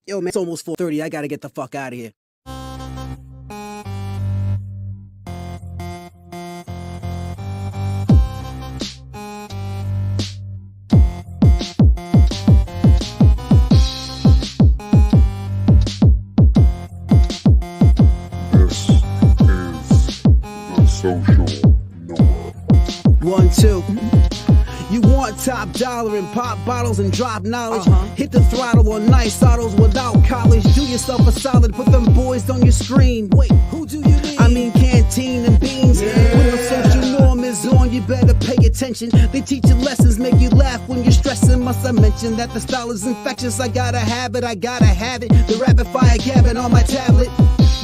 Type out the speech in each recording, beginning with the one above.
Yo, man, it's almost 4:30. I gotta get the fuck out of here. This is the social norm. 1, 2. You want top dollar and pop bottles and drop knowledge. Hit the throttle on nice autos without college. Do yourself a solid, put them boys on your screen. Wait, who do you mean? I mean canteen and beans. When the social norm is on, you better pay attention. They teach you lessons, make you laugh when you're stressing. Must I mention that the style is infectious? I gotta have it, I gotta have it. The rapid fire gabbing on my tablet.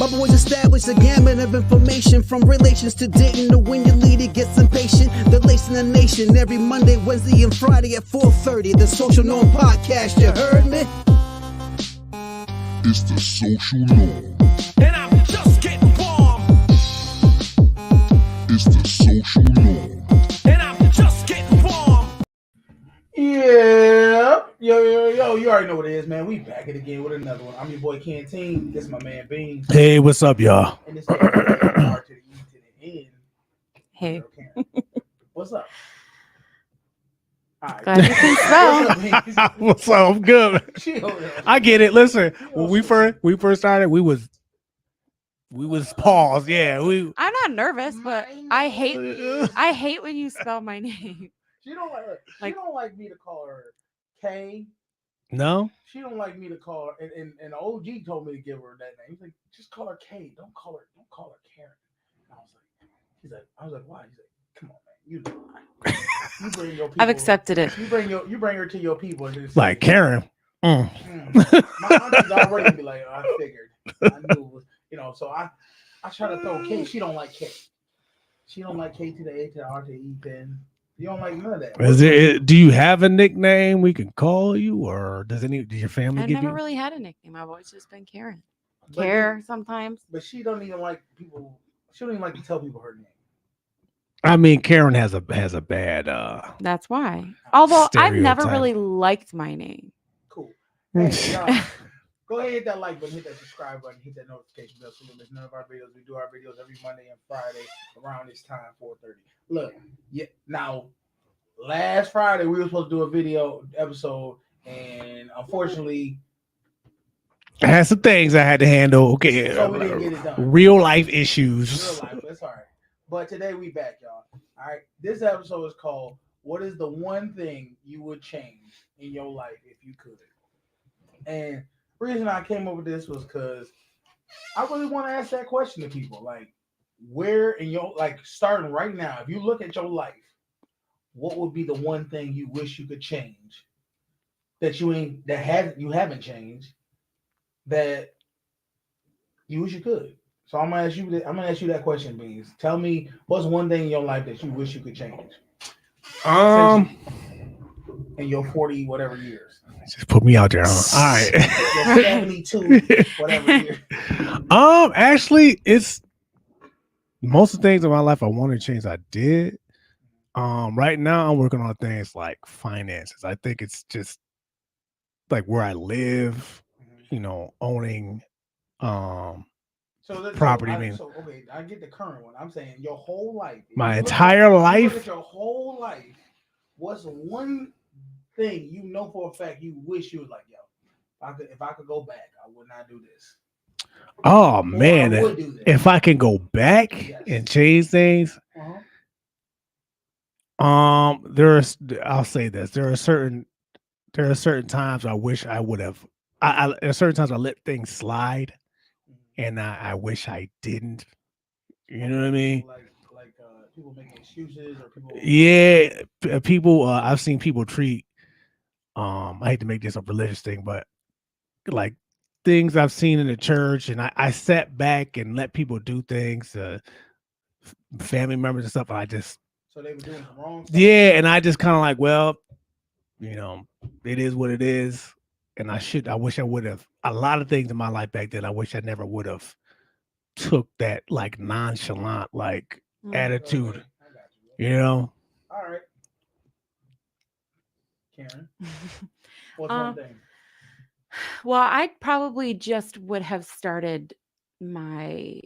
My boys established a gamut of information from relations to dating to when your leader gets impatient. They're lacing the nation every Monday, Wednesday, and Friday at 4:30. The Social Norm Podcast, you heard me? It's the social norm. And I'm just getting warm. It's the social norm. And I'm just getting warm. Yeah. Yo, you already know what it is, man. We back it again with another one. I'm your boy Canteen. This is my man Bean. Hey, what's up, y'all? And this is R to the E to the N. Hey. What's up? All right. Glad you can spell. What's up? I'm good. Chill. I get it. Listen, when we first started, we was paused. Yeah, I'm not nervous, but I hate when you spell my name. She don't like me to call her K. No. She don't like me to call her, and OG told me to give her that name. He's like, just call her K. Don't call her Karen. And I was like, why? He's like, come on, man. You know, you bring your people. I've accepted it. You bring her to your people. And just Like say, Karen. My auntie's already be like, I figured. I knew, so I try to throw K. She don't like K. She don't like K to the A to the R to the E pen. You don't like none of that. Do you have a nickname we can call you, or does your family I've give never you? really had a nickname. I've always just been Karen. But Care sometimes. But she don't even like people. She don't even like to tell people her name. I mean, Karen has a bad. That's why. Although I've never Stereotype. really liked my name. Cool. Hey, y'all, go ahead, hit that like button, hit that subscribe button, hit that notification bell so you miss none of our videos. We do our videos every Monday and Friday around this time, 4:30. Look, now last Friday we were supposed to do a video episode, and unfortunately, I had some things I had to handle. Okay, so we didn't get it done. real life issues. Real life, that's all right. But today we back, y'all. All right, this episode is called "What is the one thing you would change in your life if you could?" And the reason I came up with this was because I really want to ask that question to people. Like, where in your starting right now, if you look at your life, what would be the one thing you wish you could change that you haven't changed that you wish you could? So I'm gonna ask you that question, Beans. Tell me what's one thing in your life that you wish you could change. In your 40 whatever years. Just put me out there. Huh? All right. Your 72 whatever years. Actually, it's most of the things in my life I want to change. I did. Right now I'm working on things like finances. I think it's just like where I live, owning property. Okay, I get the current one. I'm saying your whole life. My entire life. Your whole life. What's one thing you know for a fact you wish you was like, yo, if I could go back, I would not do this. Oh man, if I can go back and change things. I'll say this. There are certain times I wish I would have. There are certain times I let things slide, and I wish I didn't. You know what I mean? Like people making excuses or people. Yeah, people. I've seen people treat. I hate to make this a religious thing, but like things I've seen in the church, and I sat back and let people do things, family members and stuff. And I just. So they were doing some wrong stuff? Yeah, and I just kind of like, well, it is what it is. And I wish I would have a lot of things in my life back then. I wish I never would have took that like nonchalant attitude. Okay. I got you. All right. Karen. What's one thing? Well, I probably just would have started my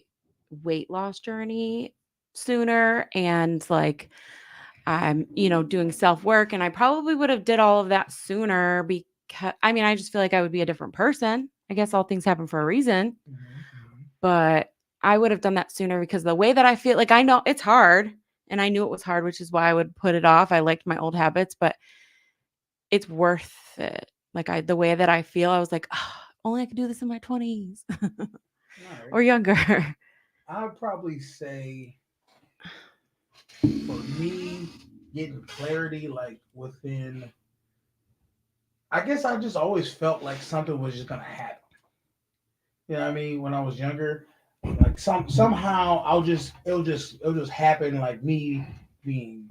weight loss journey sooner, and like I'm, doing self-work, and I probably would have did all of that sooner because I just feel like I would be a different person. I guess all things happen for a reason, but I would have done that sooner because the way that I feel, like I know it's hard and I knew it was hard, which is why I would put it off. I liked my old habits, but it's worth it. Like the way that I feel, I was like, oh, only I could do this in my 20s Alright. or younger. I'd probably say for me, getting clarity like within, I guess I just always felt like something was just gonna happen. You know what I mean? When I was younger, like somehow it'll just happen. Like me being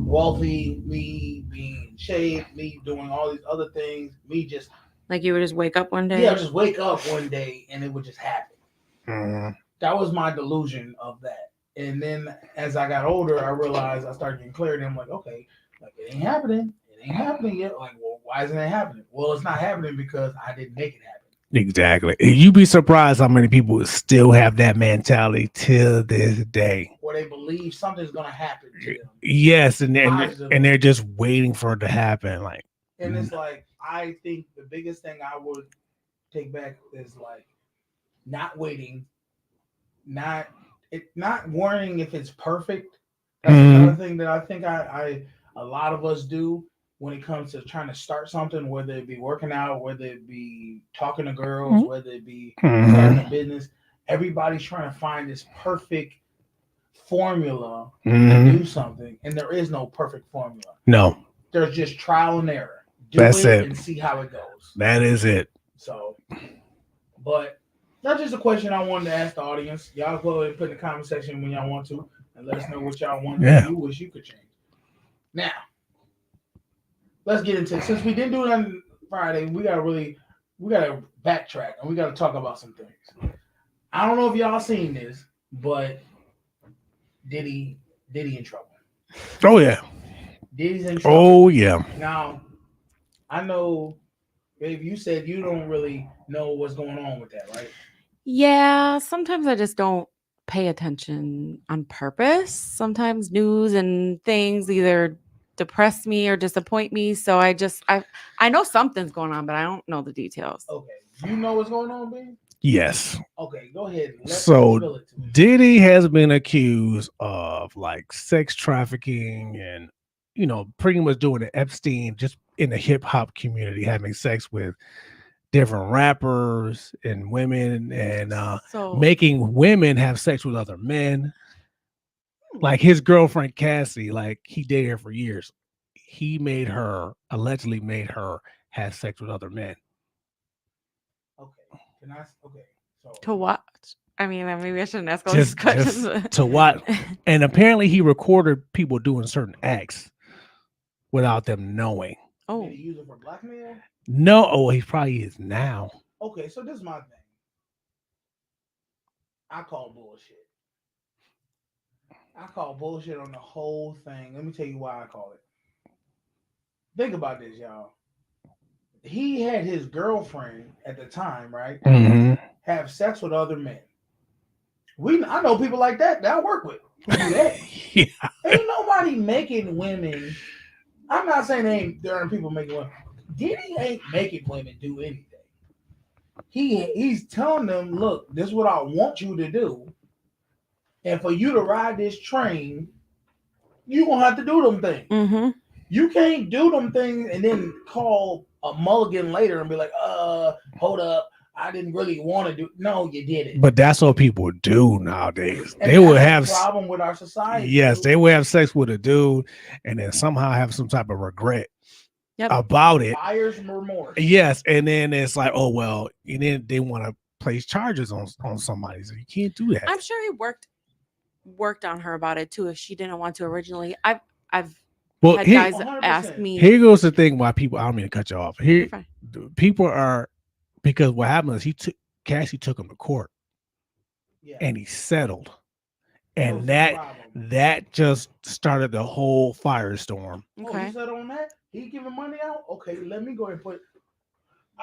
wealthy, me being in shape, me doing all these other things, me just Like you would just wake up one day. yeah, just wake up one day and it would just happen. Mhm. That was my delusion of that. And then as I got older, I realized I started getting clarity. I'm like, okay, like it ain't happening. It ain't happening yet. Like, well, why isn't it happening? Well, it's not happening because I didn't make it happen. Exactly. You'd be surprised how many people still have that mentality till this day. Or they believe something's gonna happen to them. Yes, and Positively. they're just waiting for it to happen. Like, And it's like I think the biggest thing I would take back is like not waiting, not worrying if it's perfect. That's another thing that I think I a lot of us do when it comes to trying to start something, whether it be working out, whether it be talking to girls, whether it be starting a business. Everybody's trying to find this perfect formula to do something, and there is no perfect formula. No, There's just trial and error. Do That's it. and see how it goes. that is it. So, but that's just a question I wanted to ask the audience. Y'all go ahead and put in the comment section when y'all want to, and let us know what y'all want Yeah. to you wish you could change. Now, let's get into it. Since we didn't do it on Friday, we gotta backtrack and we gotta talk about some things. I don't know if y'all seen this, but Diddy in trouble. Oh yeah. Diddy's in trouble. Oh yeah. Now, I know, babe, you said you don't really know what's going on with that, right? Yeah, sometimes I just don't pay attention on purpose. Sometimes news and things either depress me or disappoint me. So I know something's going on, but I don't know the details. Okay. You know what's going on, babe? Yes. Okay, go ahead. Let's So spill it to me. Diddy has been accused of like sex trafficking and pretty much doing the Epstein just in the hip hop community, having sex with different rappers and women and So making women have sex with other men. Like his girlfriend Cassie, like he dated her for years. He allegedly made her have sex with other men. Okay. Okay. So to watch. I mean, maybe I shouldn't ask all these Just questions. to what? And apparently he recorded people doing certain acts without them knowing. Oh, did he use it for blackmail? No, oh, he probably is now. Okay, so this is my thing. I call bullshit. I call bullshit on the whole thing. Let me tell you why I call it. Think about this, y'all. He had his girlfriend at the time, right? Mm-hmm. Have sex with other men. I know people like that I work with who do that. Yeah. Ain't nobody making women. I'm not saying there aren't people making women. Diddy ain't making women do anything. He's telling them, look, this is what I want you to do. And for you to ride this train, you're gonna have to do them things. mm-hmm. You can't do them things and then call a mulligan later and be like, hold up, I didn't really want to do. No, you did it. But that's what people do nowadays. And they will that's have the problem with our society. Yes, they will have sex with a dude and then somehow have some type of regret about it. Buyer's remorse. Yes, and then it's like, oh well, and then they want to place charges on somebody. So you can't do that. I'm sure he worked on her about it too if she didn't want to originally. I've Well, had here, guys 100%. ask me. here goes the thing why people. I don't mean to cut you off. Here, You're fine. people are because what happened is Cassie took him to court, Yeah. and he settled, That was and the problem. that just started the whole firestorm. Oh, Okay. he said on that? He giving money out? Okay, let me go and put.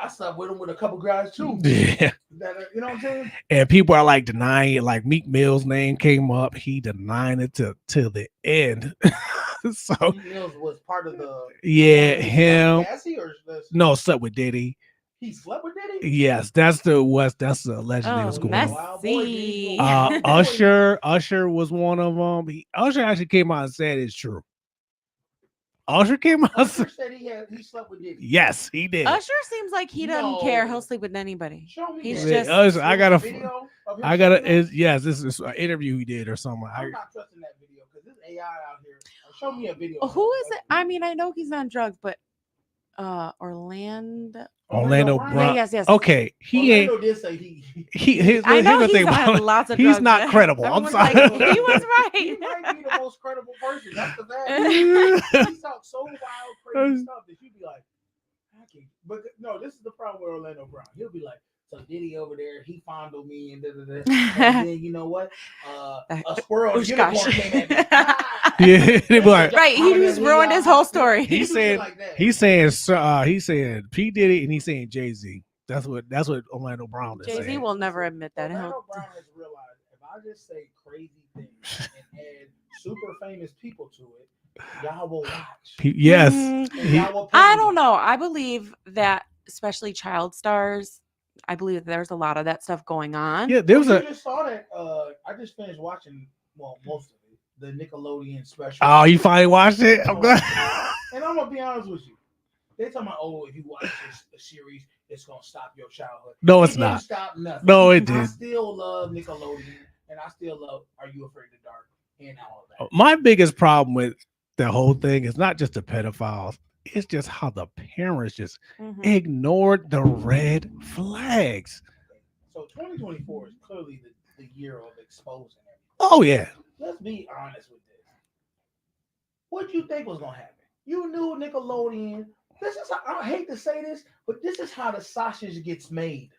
I slept with him with a couple guys too. Yeah. That you know what I'm saying? And people are like denying it. Like Meek Mill's name came up. He denying it till the end. So Meek Mills was part of the. yeah, Was he him. like Cassie or No, slept with Diddy. he slept with Diddy? Yes, that's the allegedly Oh, was going on. Wild boy, messy. Diddy. Usher was one of them. Usher actually came out and said it's true. Usher came out. Usher said he slept with Diddy. Yes, he did. Usher seems like he doesn't care. No. He'll sleep with anybody. Show me He's that. just- Usher, I got a video of him I got sleeping with him? yes, this is an interview he did or something. I'm not trusting that video because there's AI out here. Show me a video. Who is it? I mean, I know he's on drugs, but Orlando. Orlando Brown. Yes. Okay, he Orlando ain't. did say I know here's the he's thing about on him. lots of He's drugs. not but credible. I'm everyone's sorry. like, he was he right. might be the most credible person. That's the fact. He talks so wild, crazy stuff that you'd be like, I can't. But no, this is the problem with Orlando Brown. He'll be like, so Diddy over there, he fondled me and da da da. And then you know what? A squirrel Oosh, unicorn gosh. came at me. Yeah, they be like, Right, he just ruined his whole story. He's saying he's saying P Diddy and he's saying Jay-Z. That's what Orlando Brown is Jay-Z saying. will never admit that. Orlando Brown has realized if I just say crazy things and add super famous people to it, y'all will watch. Yes. Mm, And y'all will pay I me. don't know. I believe that, especially child stars, I believe that there's a lot of that stuff going on. Yeah, there was You a just saw that. I just finished watching. Well, most of it, the Nickelodeon special. Oh, you finally watched it? I'm glad. And I'm gonna be honest with you. They talking about, oh, if you watch this series, it's gonna stop your childhood. No, It it's didn't not. Stop nothing. No, it I did. still love Nickelodeon, and I still love Are You Afraid of the Dark and all of that. My biggest problem with the whole thing is not just the pedophiles, it's just how the parents just Mhm. ignored the red flags. So 2024 is clearly the year of exposing everything. Oh yeah. Let's be honest with this. What do you think was gonna happen? You knew Nickelodeon. This is how, I hate to say this, but this is how the sausage gets made.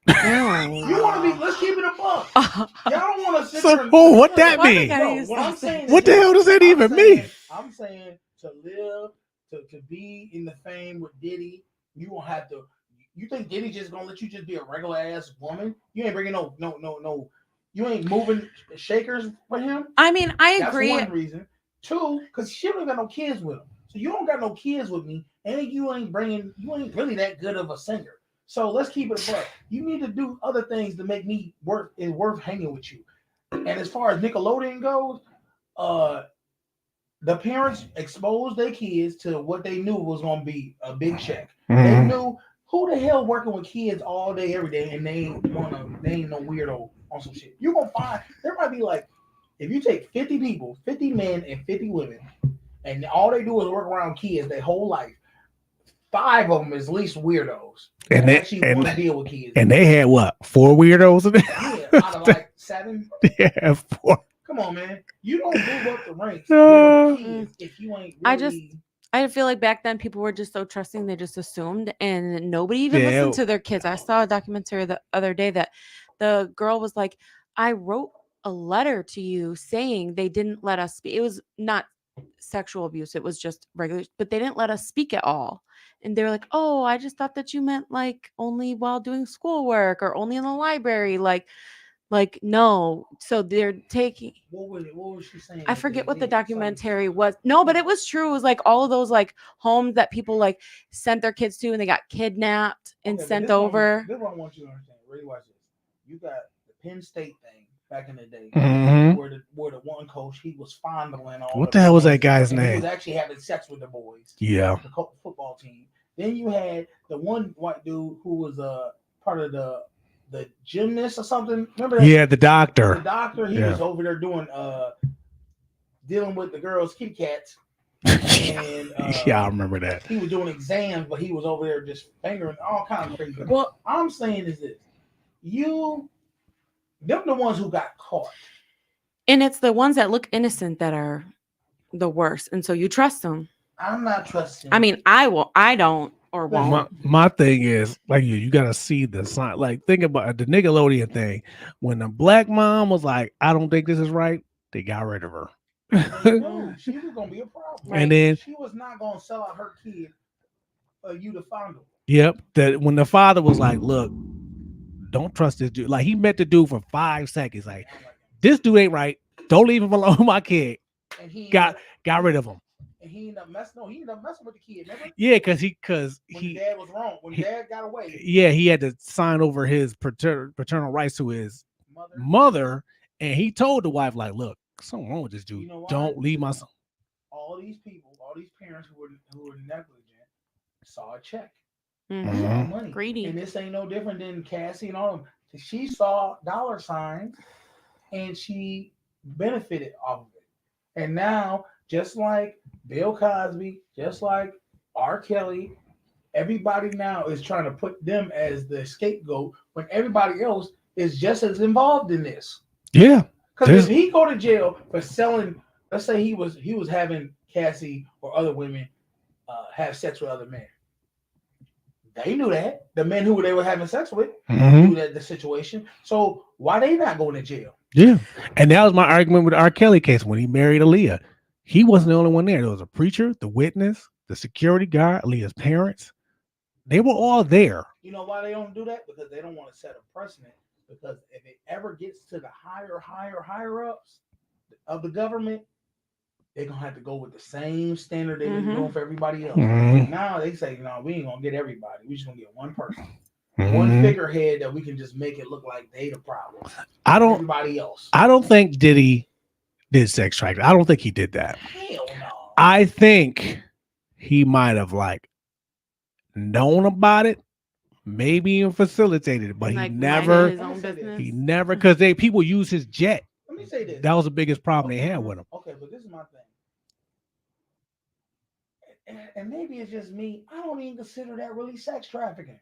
You want to be? Let's keep it a buck. Y'all don't want to sit So, there and- what that Why mean? they gotta No, use what I'm sausage? saying is What the this. hell does that I'm even saying- mean? I'm saying to live, to be in the fame with Diddy, you gonna have to. You think Diddy just gonna let you just be a regular ass woman? You ain't bringing no. You ain't moving shakers for him. I mean, I That's agree. one reason. Two, because she don't got no kids with him. So you don't got no kids with me, and you ain't really that good of a singer. So let's keep it a buck. You need to do other things to make me worth hanging with you. And as far as Nickelodeon goes, the parents exposed their kids to what they knew was gonna be a big check. They Mhm. knew who the hell working with kids all day, every day, and they ain't no weirdo on some shit. You're gonna find there might be like, if you take 50 people, 50 men and 50 women, and all they do is work around kids their whole life, 5 of them is at least weirdos. And And they- actually want to deal with kids. And they had what? 4 weirdos in there? Yeah, out of like 7. Yeah, 4. Come on, man. You don't move up the ranks Uh, dealing with kids if you ain't really. I feel like back then people were just so trusting, they just assumed, and nobody even Yeah. listened to their kids. I saw a documentary the other day that the girl was like, I wrote a letter to you saying they didn't let us speak. It was not sexual abuse, it was just regular, but they didn't let us speak at all. And they were like, oh, I just thought that you meant like only while doing schoolwork or only in the library. Like no. So they're taking, What was she saying? I forget what the documentary was. No, but it was true. It was like all of those like homes that people like sent their kids to and they got kidnapped and sent over. This one I want you to understand. Really watch this. You got the Penn State thing back in the day, Mhm. where the one coach, he was fondling all. What the hell was that boys, guy's and He name? was actually having sex with the boys. Yeah. The football team. Then you had the one white dude who was part of the gymnast or something. Remember that? Yeah, the The doctor. doctor. He Yeah. was over there doing dealing with the girls' kitty cats. And Yeah, I remember that. he was doing exams, but he was over there just fingering all kinds of crazy. Well, I'm saying is this: them the ones who got caught. and it's the ones that look innocent that are the worst. And so you trust them. I'm not trusting. I mean, I don't or won't. My thing is like you gotta see the sign. Like think about the Nickelodeon thing. When the black mom was like, I don't think this is right, they got rid of her. no, she was gonna be a problem. And then she was not gonna sell out her kid for you to fondle. Yep. That when the father was like, "Look, don't trust this dude." Like he met the dude for 5 seconds. Like I don't like him. this dude ain't right. Don't leave him alone, my kid. And he ended Got up, got rid of him. and he ended up messing. No, he ended up messing with the kid. Remember Yeah, because when the dad was wrong, when dad got away, yeah, he had to sign over his paternal rights to his mother, and he told the wife, like, "Look, something wrong with this dude. You know why? Don't leave my son." All these people, all these parents who were negligent, saw a check, Mhm. saw money, Greedy. and this ain't no different than Cassie and all of them. She saw dollar signs, and she benefited off of it. And now, just like Bill Cosby, just like R. Kelly, everybody now is trying to put them as the scapegoat when everybody else is just as involved in this. Yeah, Because if he go to jail for selling, let's say he was having Cassie or other women have sex with other men. They knew that. The men who they were having sex with knew that the situation. So why they not going to jail? Yeah, and that was my argument with the R. Kelly case when he married Aaliyah. He wasn't the only one there. There was a preacher, the witness, the security guard, Aaliyah's parents. They were all there. You know why they don't do that? Because they don't want to set a precedent. Because if it ever gets to the higher ups of the government, they're gonna have to go with the same standard they've been doing for everybody else. Now they say, no, we ain't gonna get everybody. We just gonna get one person, one figurehead that we can just make it look like they the problem. Everybody else. I don't think Diddy did sex trafficking. I don't think he did that. Hell no. I think he might have like known about it, maybe even facilitated it, but Like, he minded his own business. because people use his jet. Let me say this. That was the biggest problem they had with him. Okay, but this is my thing. And maybe it's just me. I don't even consider that really sex trafficking.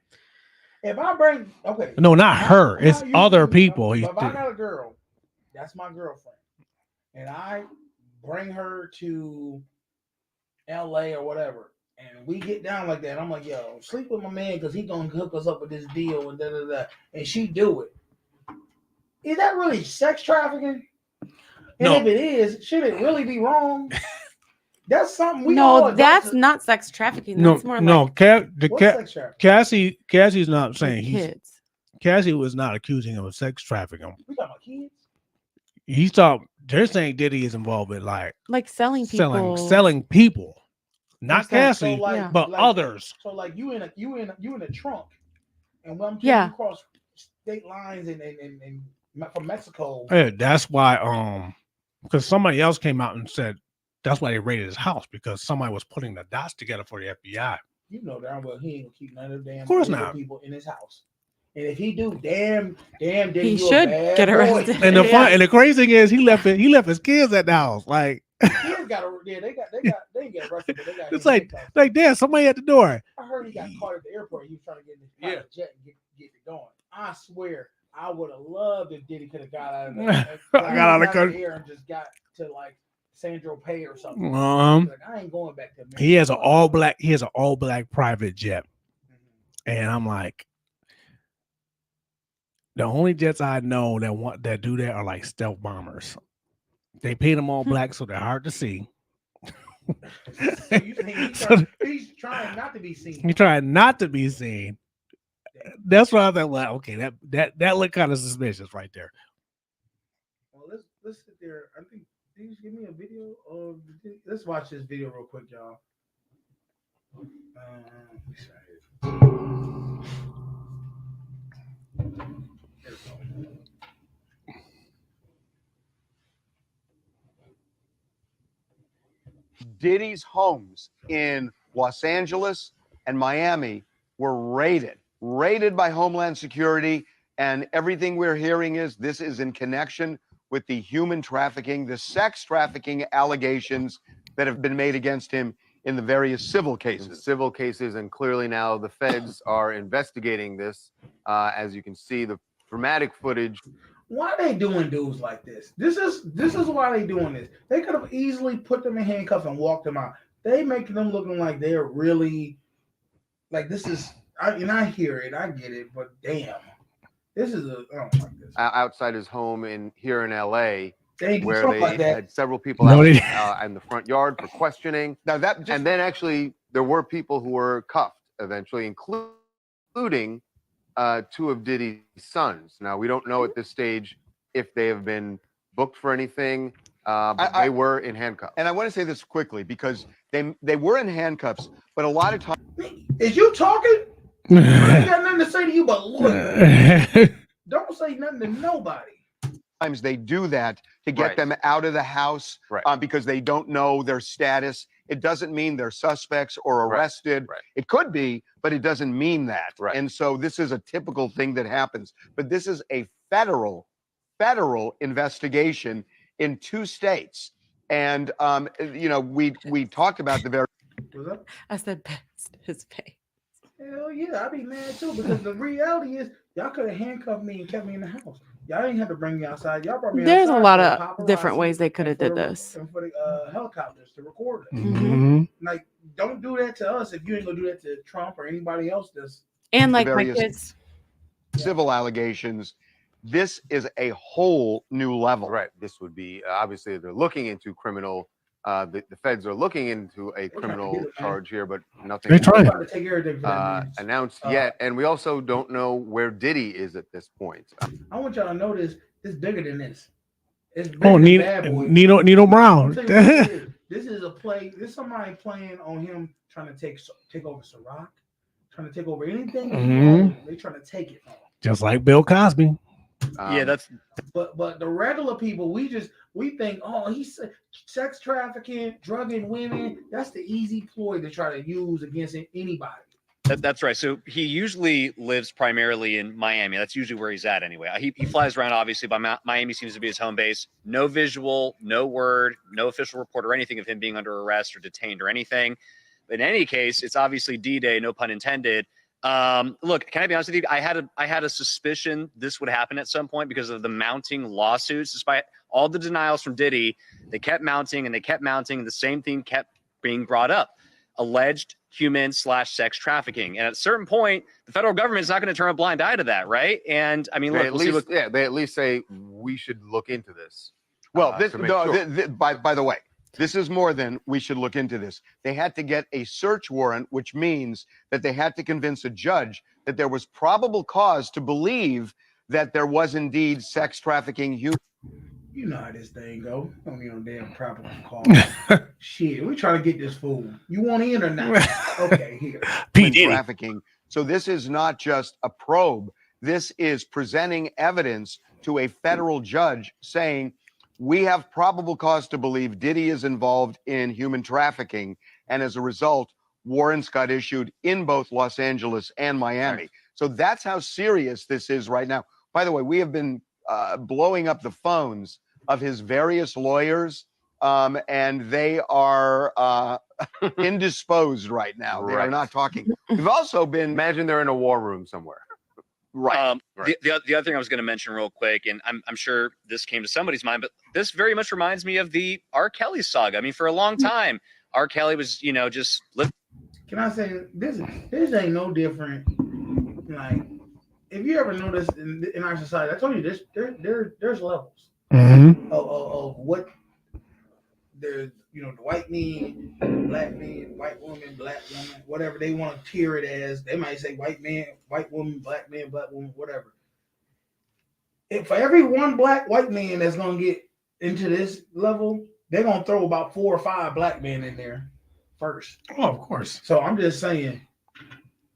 If I bring No, not her. It's other people. But if I got a girl, that's my girlfriend, and I bring her to LA or whatever, and we get down like that, I'm like, yo, sleep with my man because he gonna hook us up with this deal and da. And she do it. Is that really sex trafficking? And if it is, should it really be wrong? That's something we all that's not sex trafficking. That's more like sex trafficking? Cassie's not saying kids. Cassie was not accusing him of sex trafficking. We talking about kids? They're saying Diddy is involved with like selling people. Selling people. Not Cassie, so but others. So like you in a trunk, and when I'm taking you across state lines and from Mexico. Yeah, that's why because somebody else came out and said that's why they raided his house, because somebody was putting the dots together for the FBI. You know darn well he ain't gonna keep none of the damn people in his house. And if he do, damn, Diddy, he should get arrested. And the crazy thing is he left his kids at the house. Like kids got they didn't get arrested, but they got. It's like damn, somebody at the door. I heard he got caught at the airport. He was trying to get in his private jet and get it going. I swear, I would have loved if Diddy could have got out of the country and just got to like Sandro Pay or something. Like, I ain't going back to America. He has an all black private jet. And I'm like, the only jets I know that do that are like stealth bombers. They paint them all black so they're hard to see. So you think he's trying not to be seen. He's trying not to be seen. That's why I thought, like, okay, that looked kind of suspicious right there. Well, let's sit there. I think you just give me a video of let's watch this video real quick, y'all. Diddy's homes in Los Angeles and Miami were raided by Homeland Security, and everything we're hearing is this is in connection with the human trafficking, the sex trafficking allegations that have been made against him in the various civil cases. And clearly now the feds are investigating this. As you can see, the dramatic footage. Why are they doing dudes like this? This is why they doing this. They could have easily put them in handcuffs and walked them out. They making them looking like they're really like this is. I hear it, I get it, but damn, this is I don't like this. Outside his home here in LA, where they had several people out in the front yard for questioning. Now and then actually there were people who were cuffed eventually, including 2 of Diddy's sons. Now, we don't know at this stage if they have been booked for anything, but they were in handcuffs. And I want to say this quickly because they were in handcuffs, but a lot of times Is you talking? I ain't got nothing to say to you, but look, don't say nothing to nobody. they do that to get Right. them out of the house Right. because they don't know their status. It doesn't mean they're suspects or Right. arrested. Right. It could be, but it doesn't mean that. Right. And so this is a typical thing that happens. But this is a federal investigation in 2 states. And we talked about the very What's up? I said best his face. Hell yeah, I'd be mad too because the reality is y'all could have handcuffed me and kept me in the house. Y'all didn't have to bring me outside. Y'all brought me There's a outside lot for the of different paparazzi ways they could have and did for the- this. and for the helicopters to record it. Mhm. Like, don't do that to us if you ain't gonna do that to Trump or anybody else. That's And like my various- kids, civil allegations. This is a whole new level. Right. This would be obviously they're looking into criminal. The feds are looking into a criminal get it, man. charge here, but nothing They're trying. about to take everything for that man. announced yet. And we also don't know where Diddy is at this point. I want y'all to know this. It's bigger than this. It's bigger Oh, than Bad Boy. Nino I'll Brown. tell you what it is. This is a play. This is somebody playing on him, trying to take over Ciroc, trying to take over anything. He owns. They trying to take it from him. Just like Bill Cosby. Yeah, that's But the regular people, we think, oh, he's sex trafficking, drugging women. That's the easy ploy to try to use against anybody. that's right. So he usually lives primarily in Miami. That's usually where he's at anyway. He flies around, obviously, but Miami seems to be his home base. No visual, no word, no official report or anything of him being under arrest or detained or anything. But in any case, it's obviously D-Day, no pun intended. Look, can I be honest with you? I had a suspicion this would happen at some point because of the mounting lawsuits. Despite all the denials from Diddy, they kept mounting and they kept mounting, and the same thing kept being brought up: alleged human/sex trafficking. And at a certain point, the federal government is not going to turn a blind eye to that, right? And I mean, They look, at we'll see least, what- they at least say we should look into this. Well, to make sure. by the way, this is more than we should look into this. They had to get a search warrant, which means that they had to convince a judge that there was probable cause to believe that there was indeed sex trafficking. You know how this thing go. Don't need no damn proper call. Shit, we trying to get this fool. You want in or not? Okay, here. PD. Trafficking. So this is not just a probe. This is presenting evidence to a federal judge saying, we have probable cause to believe Diddy is involved in human trafficking. And as a result, warrants got issued in both Los Angeles and Miami. So that's how serious this is right now. By the way, we have been blowing up the phones of his various lawyers, and they are indisposed right now. They are Right. not talking. We've also been Imagine they're in a war room somewhere. right. Right. The other thing I was going to mention real quick, and I'm sure this came to somebody's mind, but this very much reminds me of the R. Kelly saga. I mean, for a long time, R. Kelly was, just living. Can I say this ain't no different? Like, if you ever notice in our society, I told you this. There's levels of what there's. The white men, black men, white woman, black woman, whatever they want to tier it as. They might say white man, white woman, black woman, whatever. If for every one white man that's gonna get into this level, they're gonna throw about 4 or 5 black men in there first. Oh, of course. So I'm just saying,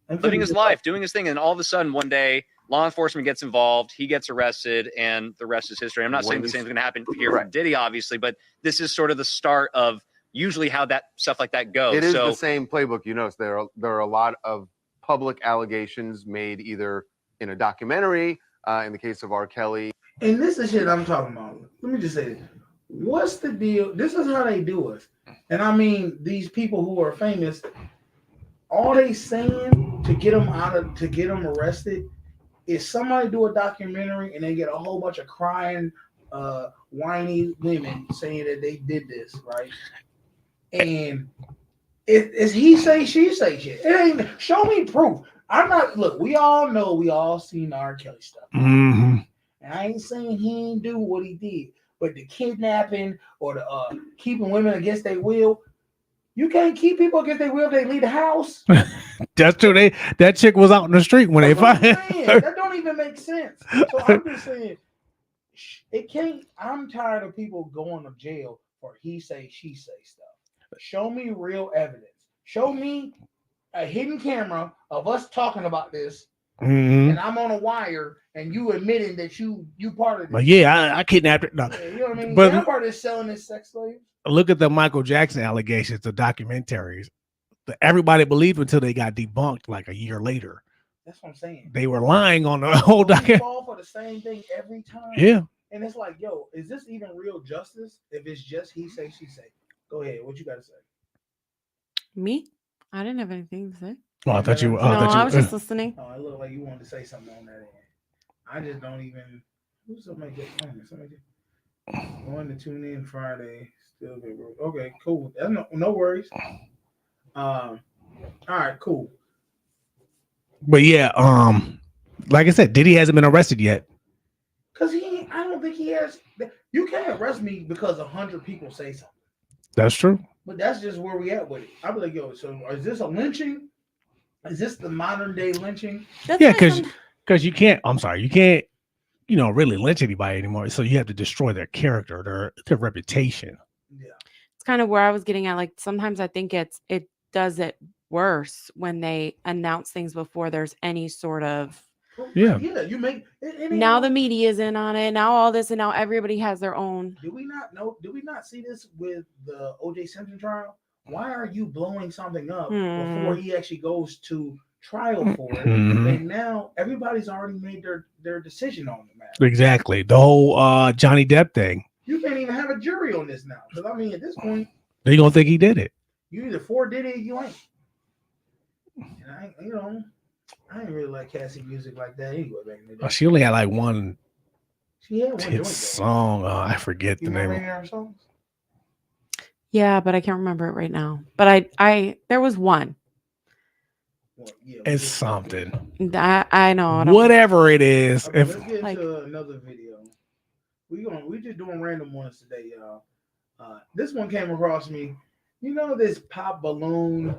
living his life, doing his thing, and all of a sudden one day law enforcement gets involved, he gets arrested, and the rest is history. I'm not saying the same is going to happen here for Diddy, obviously, but this is sort of the start of usually how that stuff like that goes. It is the same playbook. You notice there are a lot of public allegations made either in a documentary, in the case of R. Kelly. And this is shit I'm talking about. Let me just say this. What's the deal? This is how they do it. And I mean, these people who are famous, all they saying to get them arrested is somebody do a documentary and they get a whole bunch of crying, whiny women saying that they did this, right? And it's he say, she say shit. It ain't, show me proof. I'm not, look, we all know, we all seen the R. Kelly stuff. Mm-hmm. And I ain't saying he ain't do what he did, but the kidnapping or the keeping women against their will, You can't keep people against their will if they leave the house. That's true. That chick was out in the street when That's they what I'm find saying. her. That don't even make sense. So I'm just saying, it can't. I'm tired of people going to jail for he say, she say stuff. Show me real evidence. Show me a hidden camera of us talking about this, Mhm. and I'm on a wire, and you admitting that you part of this. But yeah, I kidnapped her. No. Yeah, you know what I mean? But I'm part of this selling this sex slaves. look at the Michael Jackson allegations, the documentaries. Everybody believed until they got debunked like a year later. That's what I'm saying. They were lying on the whole We document. fall for the same thing every time. Yeah. And it's like, yo, is this even real justice? If it's just he say, she say. Go ahead. What you got to say? Me? I didn't have anything to say. Oh, I thought you. No, I was just listening. Oh, it looked like you wanted to say something on that end. I just don't even. Who's somebody get comments? Somebody going to tune in Friday. Still good. Okay, cool. That's no worries. All right, cool. But yeah, like I said, Diddy hasn't been arrested yet. Cause I don't think he has. You can't arrest me because 100 people say something. That's true. But that's just where we at with it. I'll be like, yo, so is this a lynching? Is this the modern day lynching? Yeah, because you can't. I'm sorry, you can't. Really lynch anybody anymore. So you have to destroy their character, their reputation. Yeah, it's kind of where I was getting at. Like sometimes I think it does it worse when they announce things before there's any sort of. Yeah. You make it now the media's in on it. Now all this, and now everybody has their own. Do we not see this with the O.J. Simpson trial? Why are you blowing something up before he actually goes to trial for it? Mm-hmm. And now everybody's already made their decision on the matter. Exactly. The whole Johnny Depp thing. You can't even have a jury on this now. Because I mean, at this point, They gonna think he did it. You either for did it, or you ain't. And I ain't really like Cassie music like that anyway back in the day. She only had like one hit song. I forget the name. Any of her songs? Yeah, but I can't remember it right now. But I there was one. Well, yeah, it's something. I know. Whatever it is. Okay, let's get into another video. We just doing random ones today, y'all. This one came across me. You know this pop balloon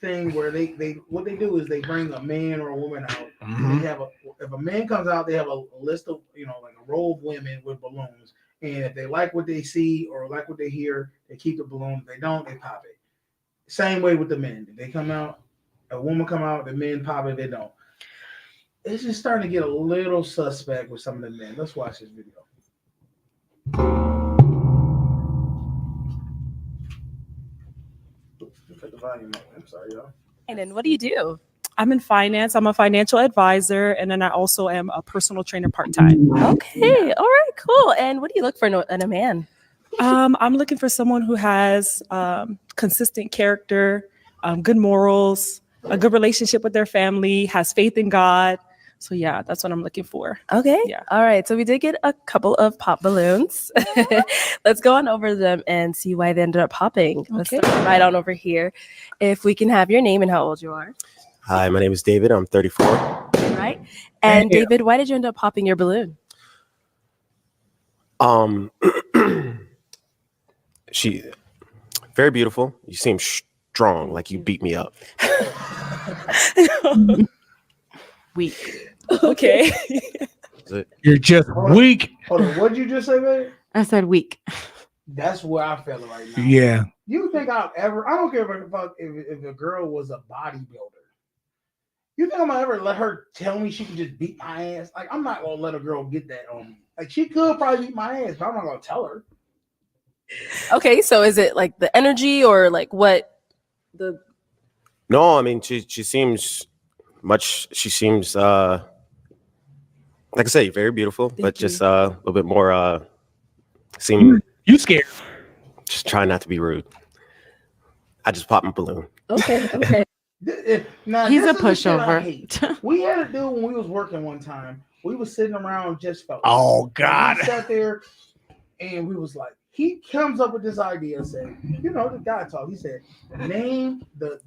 thing where they what they do is they bring a man or a woman out. Mm-hmm. They have if a man comes out, they have a list of like a row of women with balloons, and if they like what they see or like what they hear, they keep the balloon. If they don't, they pop it. Same way with the men. If they come out, a woman come out, the men pop it. They don't. It's just starting to get a little suspect with some of the men. Let's watch this video. Cut the volume up. I'm sorry, y'all. And then what do you do? I'm in finance. I'm a financial advisor, and then I also am a personal trainer part-time. Okay, all right, cool. And what do you look for in a man? I'm looking for someone who has consistent character, good morals, a good relationship with their family, has faith in God. So yeah, that's what I'm looking for. Okay. Yeah. All right. So we did get a couple of pop balloons. Let's go on over them and see why they ended up popping. Okay. Let's start right on over here. If we can have your name and how old you are. Hi, my name is David. I'm 34. All right. And David, why did you end up popping your balloon? She very beautiful. You seem strong, like you beat me up. Weak. Okay. You're just weak. Hold on. What did you just say, man? I said weak. That's where I feel right now. Yeah. You think I don't care if a girl was a bodybuilder. You think I'm gonna ever let her tell me she can just beat my ass? Like, I'm not gonna let a girl get that on me. Like, she could probably beat my ass, but I'm not gonna tell her. Okay, so is it like the energy or like what the No, I mean she seems like I say, very beautiful, but just a little bit more seem you scared. Just try not to be rude. I just popped my balloon. Okay. Now, he's a this is the shit I pushover. hate. We had a dude when we was working one time. We was sitting around just fellas. Oh God. We sat there and we was like, he comes up with this idea and said, the guy talk. He said, name the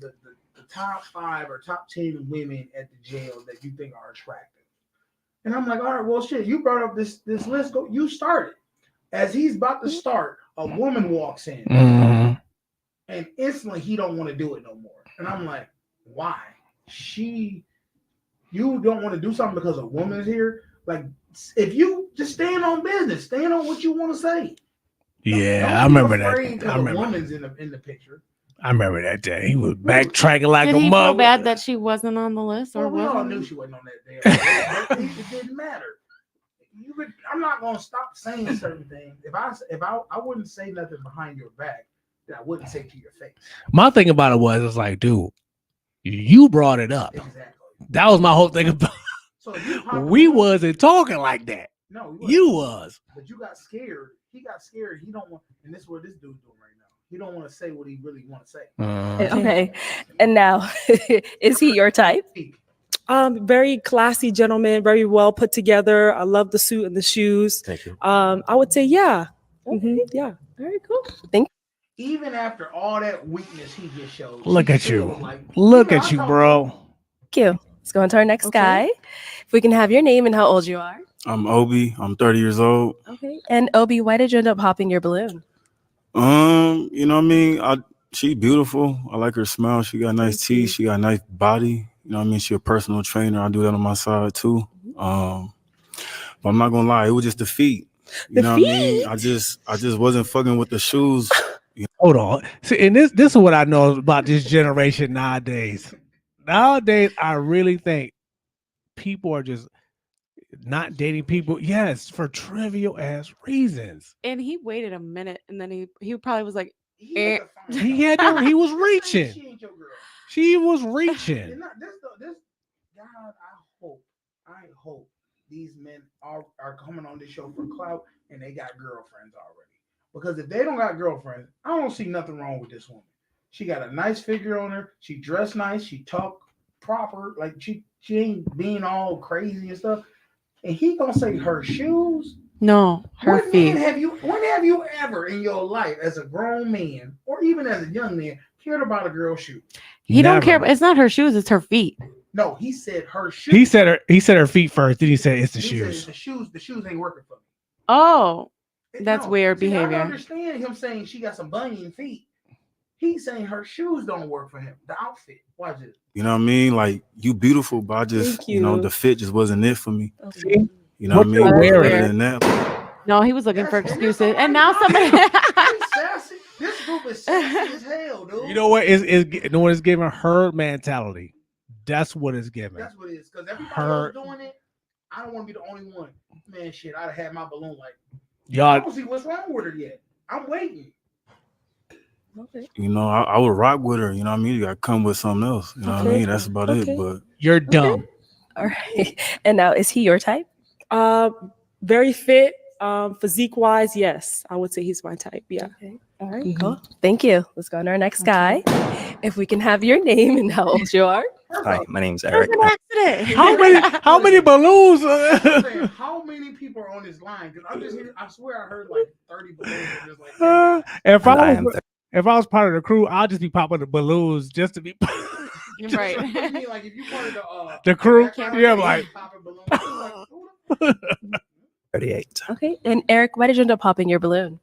top 5 or top 10 women at the jail that you think are attractive. And I'm like, all right, well, shit, you brought up this list. Go, you started. As he's about to start, a woman walks in. Mm-hmm. and instantly he don't want to do it no more. And I'm like, why? You don't want to do something because a woman's here? Like, if you just stand on business, stand on what you want to say. Yeah, Don't I be remember that. afraid because a woman's in the picture. I remember that day. He was backtracking like Did a he mother. feel bad that she wasn't on the list, or Well, we all wasn't knew he? she wasn't on that damn list, but it didn't matter. I'm not gonna stop saying certain things. If I wouldn't say nothing behind your back that I wouldn't say to your face. My thing about it was, it's like, dude, you brought it up. Exactly. That was my whole thing about. So if you we wasn't talking like that. No, you was. But you got scared. He got scared. He don't want, and this is what this dude's doing right now. He don't want to say what he really want to say. Okay. And now, is he your type? Very classy gentleman, very well put together. I love the suit and the shoes. Thank you. I would say, yeah. Yeah. Very cool. Thank Even after all that weakness he just showed. Look she at still you. was like, Look know, at I you, talk bro. you. Let's go on to our next guy. If we can have your name and how old you are. I'm Obi. I'm 30 years old. Okay. And Obi, why did you end up popping your balloon? You know what I mean? She beautiful. I like her smile. She got nice teeth. She got a nice body. You know what I mean? She a personal trainer. I do that on my side too. But I'm not gonna lie, it was just the feet. You know what I mean? I just wasn't fucking with the shoes. Hold on. See, and this is what I know about this generation nowadays. Nowadays, I really think people are just not dating people. Yes, for trivial ass reasons. And he waited a minute, and then he probably was like, He was reaching. She ain't your girl. She was reaching. And this God, I hope these men are coming on this show for clout and they got girlfriends already. Because if they don't got girlfriends, I don't see nothing wrong with this woman. She got a nice figure on her. She dressed nice. She talk proper. Like she ain't being all crazy and stuff. And he gonna say her shoes. No, her feet. When have you ever in your life, as a grown man or even as a young man, cared about a girl's shoe? He don't care. It's not her shoes. It's her feet. No, he said her shoes. He said her feet first. Then he said it's the He shoes. said the shoes ain't working for me. Oh, that's weird See, behavior. I understand him saying she got some bunion feet. He's saying her shoes don't work for him. The outfit. Watch it. You know what I mean? Like, you beautiful, but I just, you know, the fit just wasn't it for me. Okay. You know what I mean? Other than that, No, he was looking for excuses, and now somebody. Sassy. This group is sassy as hell, dude. You know what is what is giving her mentality. That's what it's giving. That's what it is. Because everybody Her. else doing it, I don't want to be the only one. Man, shit, I'd have had my balloon like. Y'all. I don't see what's wrong with her yet. I'm waiting. Okay. you know, I would rock with her. You know what I mean? You got to come with something else. You know what I mean? That's about it. But you're dumb. All right. And now, is he your type? Very fit. Physique wise, yes, I would say he's my type. Yeah. Okay. All right. Cool. Thank you. Let's go on to our next guy. If we can have your name and how old you are. Hi, my name's Eric. How many balloons? How many people are on this line? Because I'm just here. I swear I heard like 30 balloons. Just like, if I was part of the crew, I'll just be popping the balloons just to be. Right. Like if you part of the crew, camera, yeah, I'm like. popping balloons, 38. Okay. And Eric, why did you end up popping your balloon?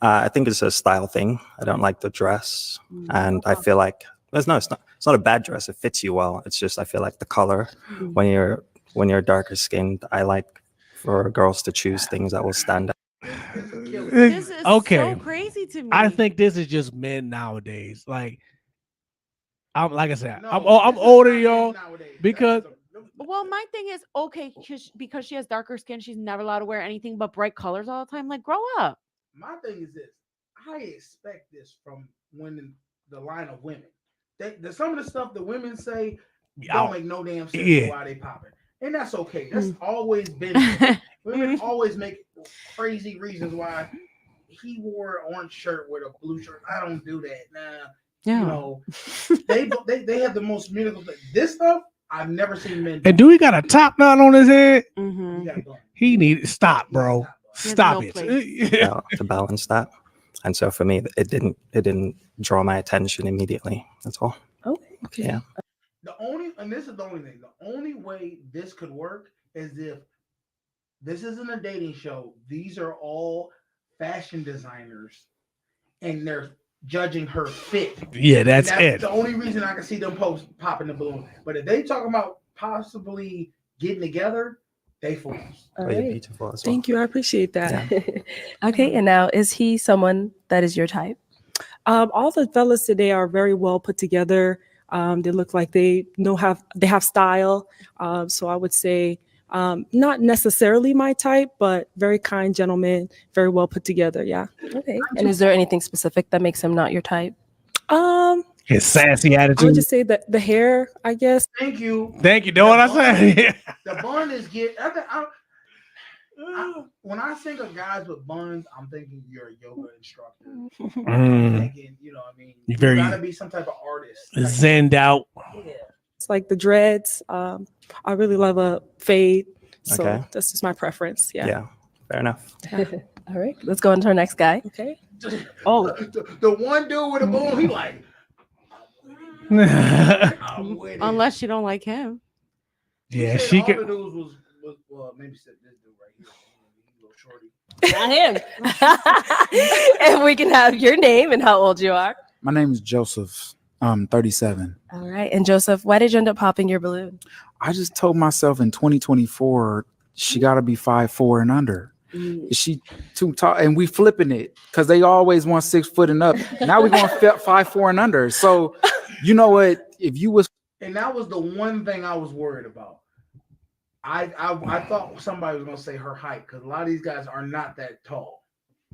I think it's a style thing. I don't like the dress, and I feel like it's not a bad dress. It fits you well. It's just I feel like the color when you're darker skinned. I like for girls to choose things that will stand out. This is Okay. so crazy to me. I think this is just men nowadays. Like I said, I'm older, y'all, because Well, my thing is okay because she has darker skin. She's never allowed to wear anything but bright colors all the time. Like, grow up. My thing is this: I expect this from the line of women. Some of the stuff the women say don't make no damn sense why they popping, and that's okay. That's always been there. Women always make crazy reasons why he wore an orange shirt with a blue shirt. I don't do that. Nah, yeah. You know, they have the most beautiful thing. This stuff I've never seen men do. And do he got a top knot on his head? Mm-hmm. He need stop, bro. Stop it. To balance that. And so for me, it didn't draw my attention immediately. That's all. Okay. Yeah. This is the only thing. The only way this could work is if this isn't a dating show. These are all fashion designers, and they're judging her fit. Yeah, that's And it. the only reason I can see them popping the balloon. But if they talking about possibly getting together, they fools. All You're right. beautiful as well. Thank you. I appreciate that. Okay, and now is he someone that is your type? All the fellas today are very well put together. They look like they have style. So I would say not necessarily my type, but very kind gentlemen, very well put together. Yeah. Okay. And is there anything specific that makes him not your type? His sassy I would attitude. just say that the hair, I guess. Thank you. Thank you. Know what I said? The bun is when I think of guys with buns, I'm thinking you're a yoga instructor. I'm thinking, you know what I mean? You gotta be some type of artist. Zenned out. Yeah. It's like the dreads. I really love a fade. So Okay. that's just my preference. Yeah. Yeah, fair enough. All right, let's go on to our next guy. Okay. Oh, the one dude with a balloon, he like. Unless you don't like him. Yeah, she all could. the dudes was well, maybe this dude right here. He's a little shorty. Not him. And we can have your name and how old you are. My name is Joseph. I'm 37. All right. And Joseph, why did you end up popping your balloon? I just told myself in 2024, she got to be 5'4" and under. Is she too tall? And we flipping it because they always want 6 foot and up. Now we're going 5'4" and under. So you know what? If you was. And that was the one thing I was worried about. I thought somebody was going to say her height because a lot of these guys are not that tall.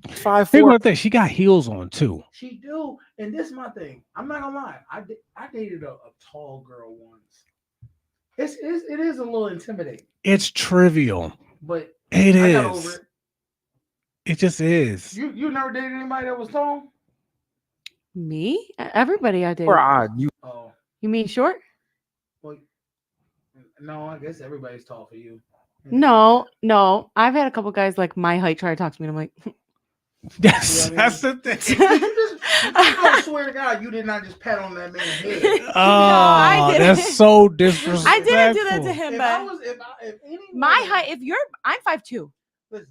5'4". She got heels on too. She do, and this is my thing. I'm not gonna lie. I dated a tall girl once. It is a little intimidating. It's trivial. But it I is. got over it. It just is. You never dated anybody that was tall? Me? Everybody I did. Or odd. You mean short? Well, no, I guess everybody's tall for you. No. I've had a couple guys like my height try to talk to me, and I'm like, that's the thing. I swear to God, you did not just pat on that man's head. Oh, I didn't. That's so disrespectful. I didn't do that to him, my height, I'm 5'2". Listen,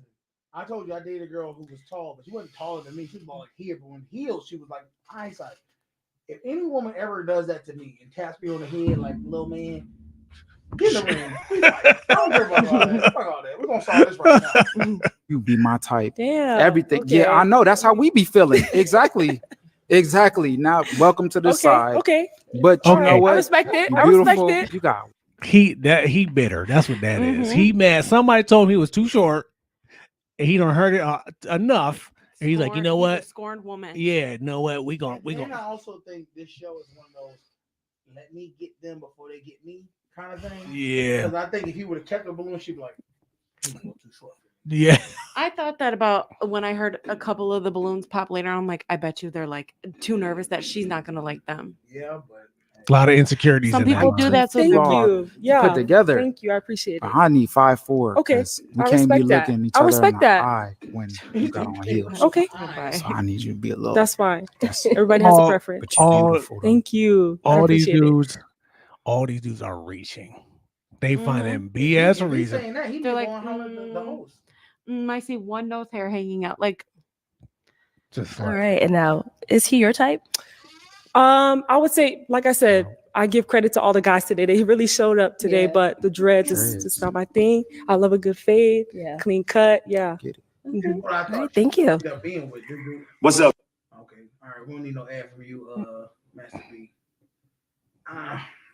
I told you I dated a girl who was tall, but she wasn't taller than me. She was more like here, but when heels, she was like eyesight. If any woman ever does that to me and taps me on the head like little man, get in the ring. I don't care about all that. Fuck all that. We're gonna solve this right now. You be my type. Damn. Everything. Okay. Yeah, I know. That's how we be feeling. Exactly. Now, welcome to the side. Okay. But you know what? I respect it. You I beautiful. respect it. You got He bitter. That's what that is. He mad. Somebody told him he was too short, and he don't heard it enough. And he's like, you know what? Scorned woman. Yeah, you know what? We And gonna. I also think this show is one of those let me get them before they get me kind of thing. Yeah. Because I think if he would have kept the balloon, she'd be like, he's a little too short. Yeah. I thought that about when I heard a couple of the balloons pop later. I'm like, I bet you they're like too nervous that she's not gonna like them. Yeah, but A lot of insecurities. Some in people that do line. that. So Thank you. Yeah. put together. Thank you. I appreciate it. I need 5'4". Okay, 'cause we I can't be respect that. looking each I other respect in that. the eye when you got on heels. Okay. So I need you to be a little. That's fine. Everybody has a preference. But you're beautiful. though. Thank you. I all these appreciate it. dudes are reaching. They find them BS if he's reason. saying that, he'd be They're going like, holler at the host. I see one nose hair hanging out. Like, Just All right. And now, is he your type? I would say, like I said, I give credit to all the guys today. They really showed up today, Yeah. but the dreads is just not my thing. I love a good fade, Yeah. clean cut. Yeah. Mhm. What I All right, thought thank you. that being with you. What's up? Okay. All right. We don't need no ad from you, Master B.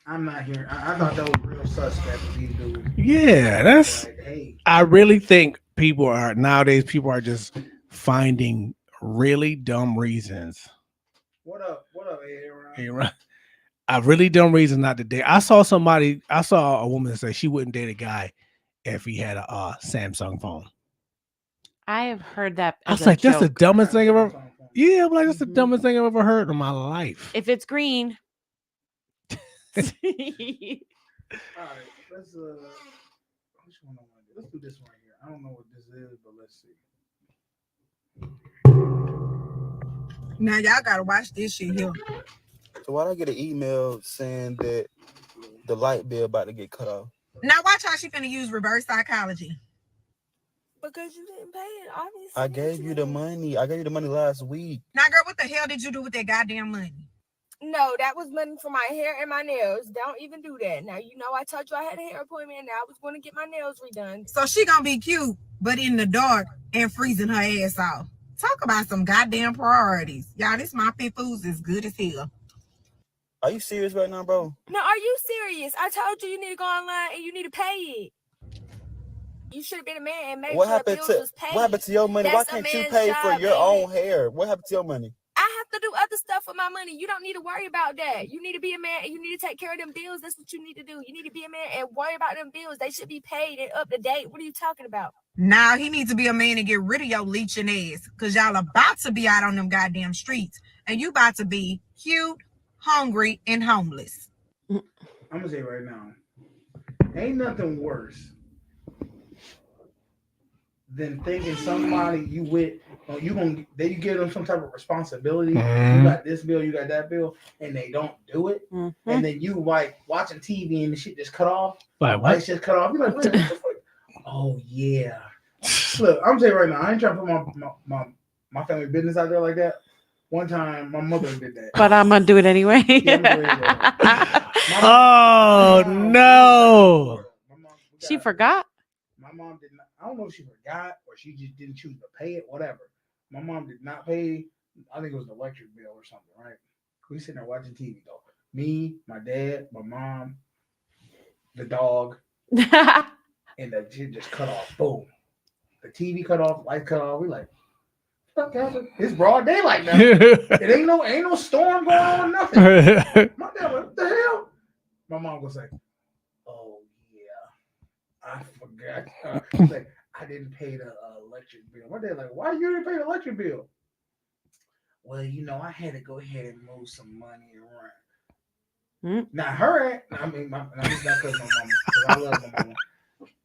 I'm not here. I thought that was real suspect with these dudes. Yeah, that's. Like, hey, I really think people are nowadays. People are just finding really dumb reasons. what up, Aaron? Hey, right. A really dumb reason not to date. I saw a woman say she wouldn't date a guy if he had a Samsung phone. I have heard that. I was as a like, that's the joke. dumbest thing I've ever. Yeah, I'm like, that's the dumbest thing I've ever heard in my life. If it's green. All right, let's which one I want to do? Let's do this one here. I don't know what this is, but let's see. Now y'all gotta watch this shit here. So why'd I get an email saying that the light bill about to get cut off? Now watch how she finna use reverse psychology. Because you didn't pay it, obviously. I gave you the money. I gave you the money last week. Now, girl, what the hell did you do with that goddamn money? No, that was money for my hair and my nails. Don't even do that. Now, you know I told you I had a hair appointment and I was going to get my nails redone. So she gonna be cute, but in the dark and freezing her ass off. Talk about some goddamn priorities. Y'all, this My Fit Foods is good as hell. Are you serious right now, bro? No, are you serious? I told you you need to go online and you need to pay it. You should have been a man and made What sure happened bills to was paid. what happened to your money? That's Why a can't you man's pay for job, your man. own hair? What happened to your money? I have to do other stuff with my money. You don't need to worry about that. You need to be a man and you need to take care of them bills. That's what you need to do. You need to be a man and worry about them bills. They should be paid and up to date. What are you talking about? Now he needs to be a man and get rid of your leeching ass. Cause y'all about to be out on them goddamn streets. And you about to be cute, hungry, and homeless. I'm gonna say right now, ain't nothing worse than thinking somebody you with, you give them some type of responsibility. You got this bill, you got that bill, and they don't do it, and then you like watching TV and the shit just cut off. Like what? It's just cut off. You're like, what the fuck? Oh yeah. Look, I'm saying right now, I ain't trying to put my family business out there like that. One time, my mother did that. But I'm gonna do it anyway. Oh no! She forgot. My mom did not. I don't know if she forgot or she just didn't choose to pay it. Whatever. My mom did not pay. I think it was the electric bill or something. Right? We sitting there watching TV though. Me, my dad, my mom, the dog, and the shit just cut off. Boom. The TV cut off. Light cut off. We like, fuck happened? It's broad daylight now. It ain't no storm going on. Nothing. My dad, what the hell? My mom gonna say, "Oh yeah, I forgot." Like, I didn't pay the electric bill. My dad like, "Why you didn't pay the electric bill?" Well, you know, I had to go ahead and move some money around. Now her, I mean, not because my mama, because I love my mama.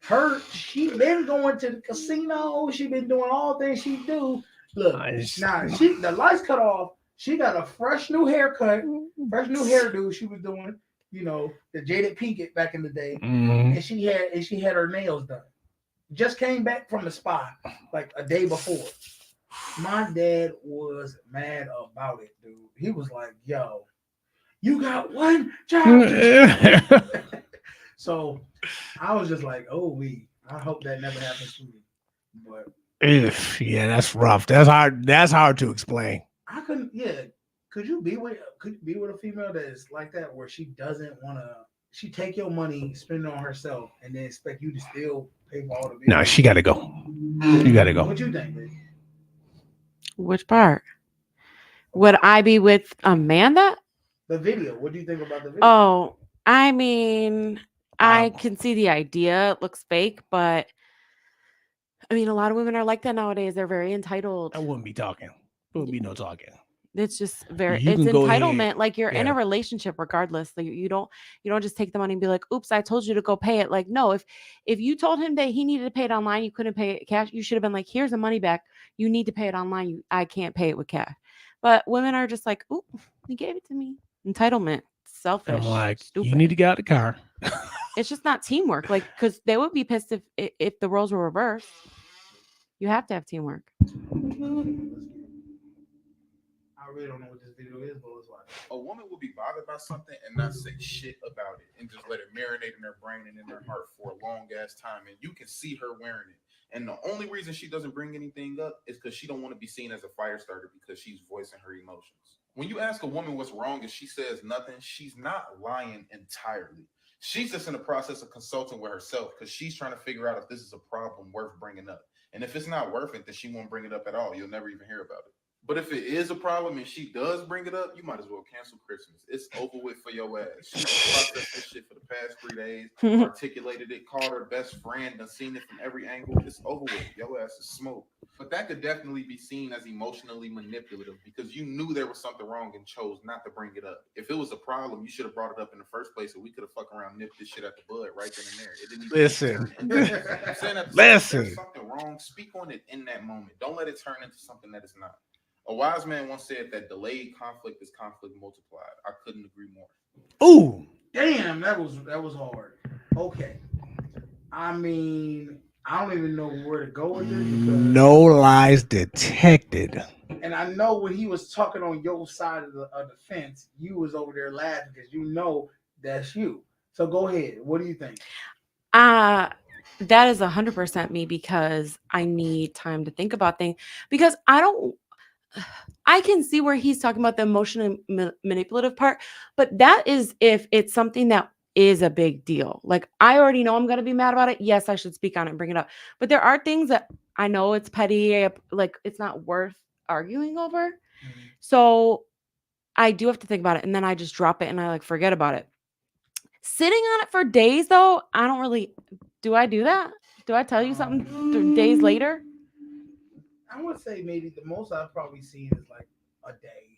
Her, she been going to the casino. She been doing all things she do. Look, now the lights cut off. She got a fresh new haircut, fresh new hairdo. She was doing, you know, the Jaded Pinkett back in the day, and she had her nails done. Just came back from the spa like a day before. My dad was mad about it, dude. He was like, "Yo, you got one job." So I was just like, "Oh, I hope that never happens to me." But yeah, that's rough. That's hard. That's hard to explain. I couldn't. Yeah, could you be with a female that is like that, where she doesn't want to? She take your money, spend it on herself, and then expect you to still pay for all the bills? No, she got to go. You got to go. What you think, babe? Which part? Would I be with Amanda? The video. What do you think about the video? Oh, I mean, I can see the idea. It looks fake, but I mean, a lot of women are like that nowadays. They're very entitled. I wouldn't be talking. There would be no talking. It's just very, You it's can go entitlement. ahead. Like you're in Yeah. a relationship regardless. Like you don't just take the money and be like, oops, I told you to go pay it. Like, no, if you told him that he needed to pay it online, you couldn't pay it cash. You should have been like, here's the money back. You need to pay it online. I can't pay it with cash. But women are just like, ooh, he gave it to me. Entitlement. Selfish. I'm like, stupid. you need to get out of the car. It's just not teamwork. Like, because they would be pissed if the roles were reversed. You have to have teamwork. I really don't know what this video is, but let's watch it. A woman will be bothered by something and not say shit about it and just let it marinate in her brain and in her heart for a long ass time. And you can see her wearing it. And the only reason she doesn't bring anything up is because she don't want to be seen as a fire starter because she's voicing her emotions. When you ask a woman what's wrong and she says nothing, she's not lying entirely. She's just in the process of consulting with herself because she's trying to figure out if this is a problem worth bringing up. And if it's not worth it, then she won't bring it up at all. You'll never even hear about it. But if it is a problem and she does bring it up, you might as well cancel Christmas. It's over with for your ass. She processed this shit for the past 3 days, articulated it, called her best friend, done seen it from every angle. It's over with. Your ass is smoked. But that could definitely be seen as emotionally manipulative because you knew there was something wrong and chose not to bring it up. If it was a problem, you should have brought it up in the first place and we could have fucked around, nipped this shit at the bud right then and there. It didn't even Listen. I'm saying that Listen. there's something wrong. Speak on it in that moment. Don't let it turn into something that it's not. A wise man once said that delayed conflict is conflict multiplied. I couldn't agree more. Ooh. Damn, that was hard. Okay. I mean, I don't even know where to go with this No lies detected. and I know when he was talking on your side of the fence, you was over there laughing because you know that's you. So go ahead. What do you think? That is 100% me because I need time to think about things because I can see where he's talking about the emotional manipulative part, but that is if it's something that is a big deal. Like I already know I'm going to be mad about it. Yes, I should speak on it and bring it up. But there are things that I know it's petty, like it's not worth arguing over. So I do have to think about it and then I just drop it and I like forget about it. Sitting on it for days though, I don't really do I do that? Do I tell you something days later? I would say maybe the most I've probably seen is like a day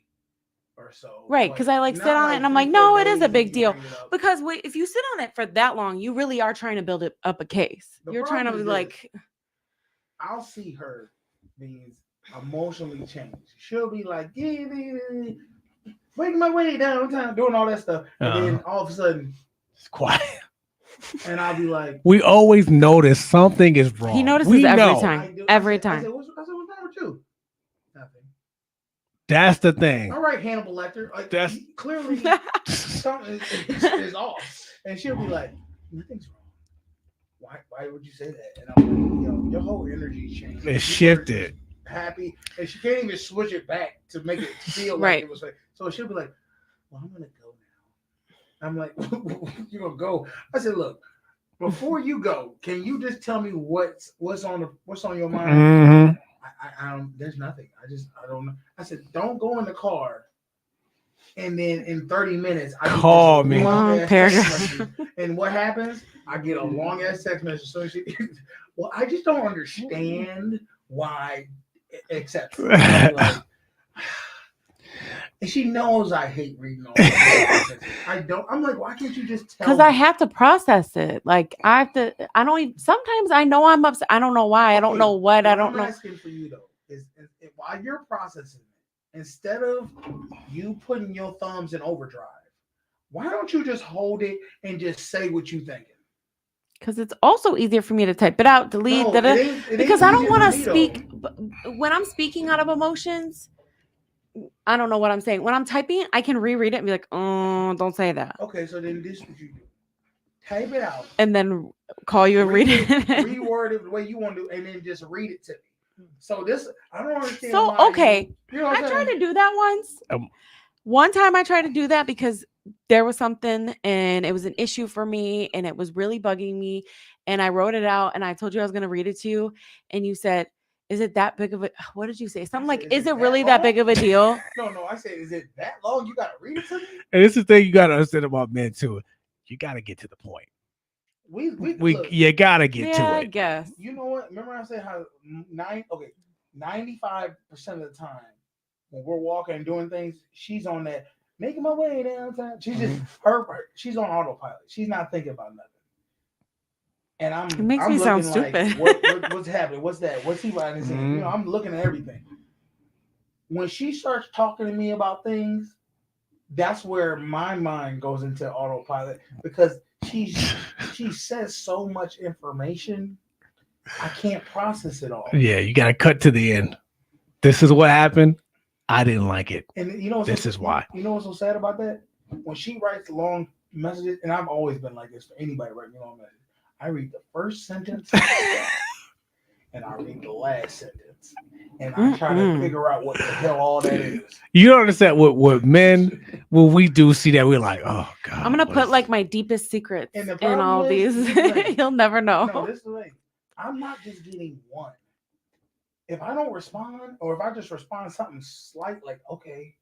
or so. Right, because I like sit on it and I'm like, no, it is a big deal. Because if you sit on it for that long, you really are trying to build it up a case. You're trying to be like, I'll see her being emotionally changed. She'll be like, yeah, make my way downtown, doing all that stuff, and then all of a sudden, it's quiet. And I'll be like, we always notice something is wrong. He notices we every know. time. Every time. I said, what's wrong with you? Nothing. That's the thing. All right, Hannibal Lecter. Like, that's clearly something is off, and she'll be like, nothing's wrong. Why would you say that? And I'm like, yo, your whole energy changed. It shifted. Happy, and she can't even switch it back to make it feel like it was like. So she'll be like, well, I'm gonna go now. I'm like, you're gonna go? I said, look, before you go, can you just tell me what's on your mind? Mm-hmm. I don't. There's nothing. I don't know. I said, don't go in the car. And then in 30 minutes, I call me. And what happens? I get a long ass text message. So she, well, I just don't understand why, except like, and she knows I hate reading all that. I don't. I'm like, why can't you just tell? Because I have to process it. Like I have to. I don't even. Sometimes I know I'm upset. I don't know why. I don't know what. I don't know. I'm asking for you though is while you're processing it, instead of you putting your thumbs in overdrive, why don't you just hold it and just say what you thinking? Because it's also easier for me to type it out, delete, because I don't want to speak. When I'm speaking out of emotions, I don't know what I'm saying. When I'm typing, I can reread it and be like, oh, don't say that. Okay, so then this is what you do. Type it out. And then call you and read it. Reword it the way you want to do, and then just read it to me. So this, I don't understand. So, okay. I tried to do that once. One time I tried to do that because there was something and it was an issue for me and it was really bugging me. And I wrote it out and I told you I was going to read it to you. And you said, is it that big of a, what did you say? Something like, is it really that big of a deal? No, I said, is it that long? You got to read it to me? And this is the thing you got to understand about men too. You got to get to the point. You got to get to it. I guess. You know what? Remember I said how 95% of the time when we're walking and doing things, she's on that, making my way downtown. She's just, she's on autopilot. She's not thinking about nothing. And it makes me sound stupid. What's happening? What's that? What's he writing? You know, I'm looking at everything. When she starts talking to me about things, that's where my mind goes into autopilot because she says so much information, I can't process it all. Yeah, you got to cut to the end. This is what happened. I didn't like it. And you know, this is why. You know what's so sad about that? When she writes long messages, and I've always been like this for anybody writing long messages. I read the first sentence and I read the last sentence. And I try to figure out what the hell all that is. You don't understand what men, when we do see that, we're like, oh God. I'm going to put like my deepest secrets in all these. You'll never know. No, this is the thing. I'm not just getting one. If I don't respond, or if I just respond something slight, like, okay,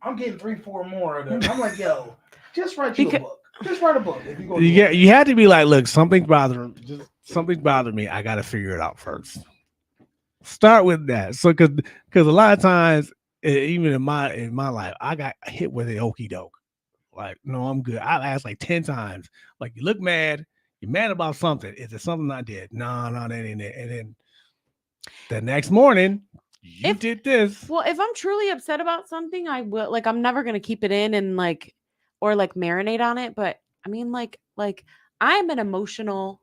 I'm getting 3-4 more of them. I'm like, yo, just write you a book. Just write a book. If you you had to be like, look, something's bothering me. I got to figure it out first. Start with that. So, because a lot of times, even in my life, I got hit with an okie doke. Like, no, I'm good. I've asked like 10 times. Like, you look mad. You're mad about something. Is it something I did? No, that ain't it. And then the next morning, you did this. Well, if I'm truly upset about something, I will. Like, I'm never gonna keep it in and like, or like marinate on it. But I mean, like I'm an emotional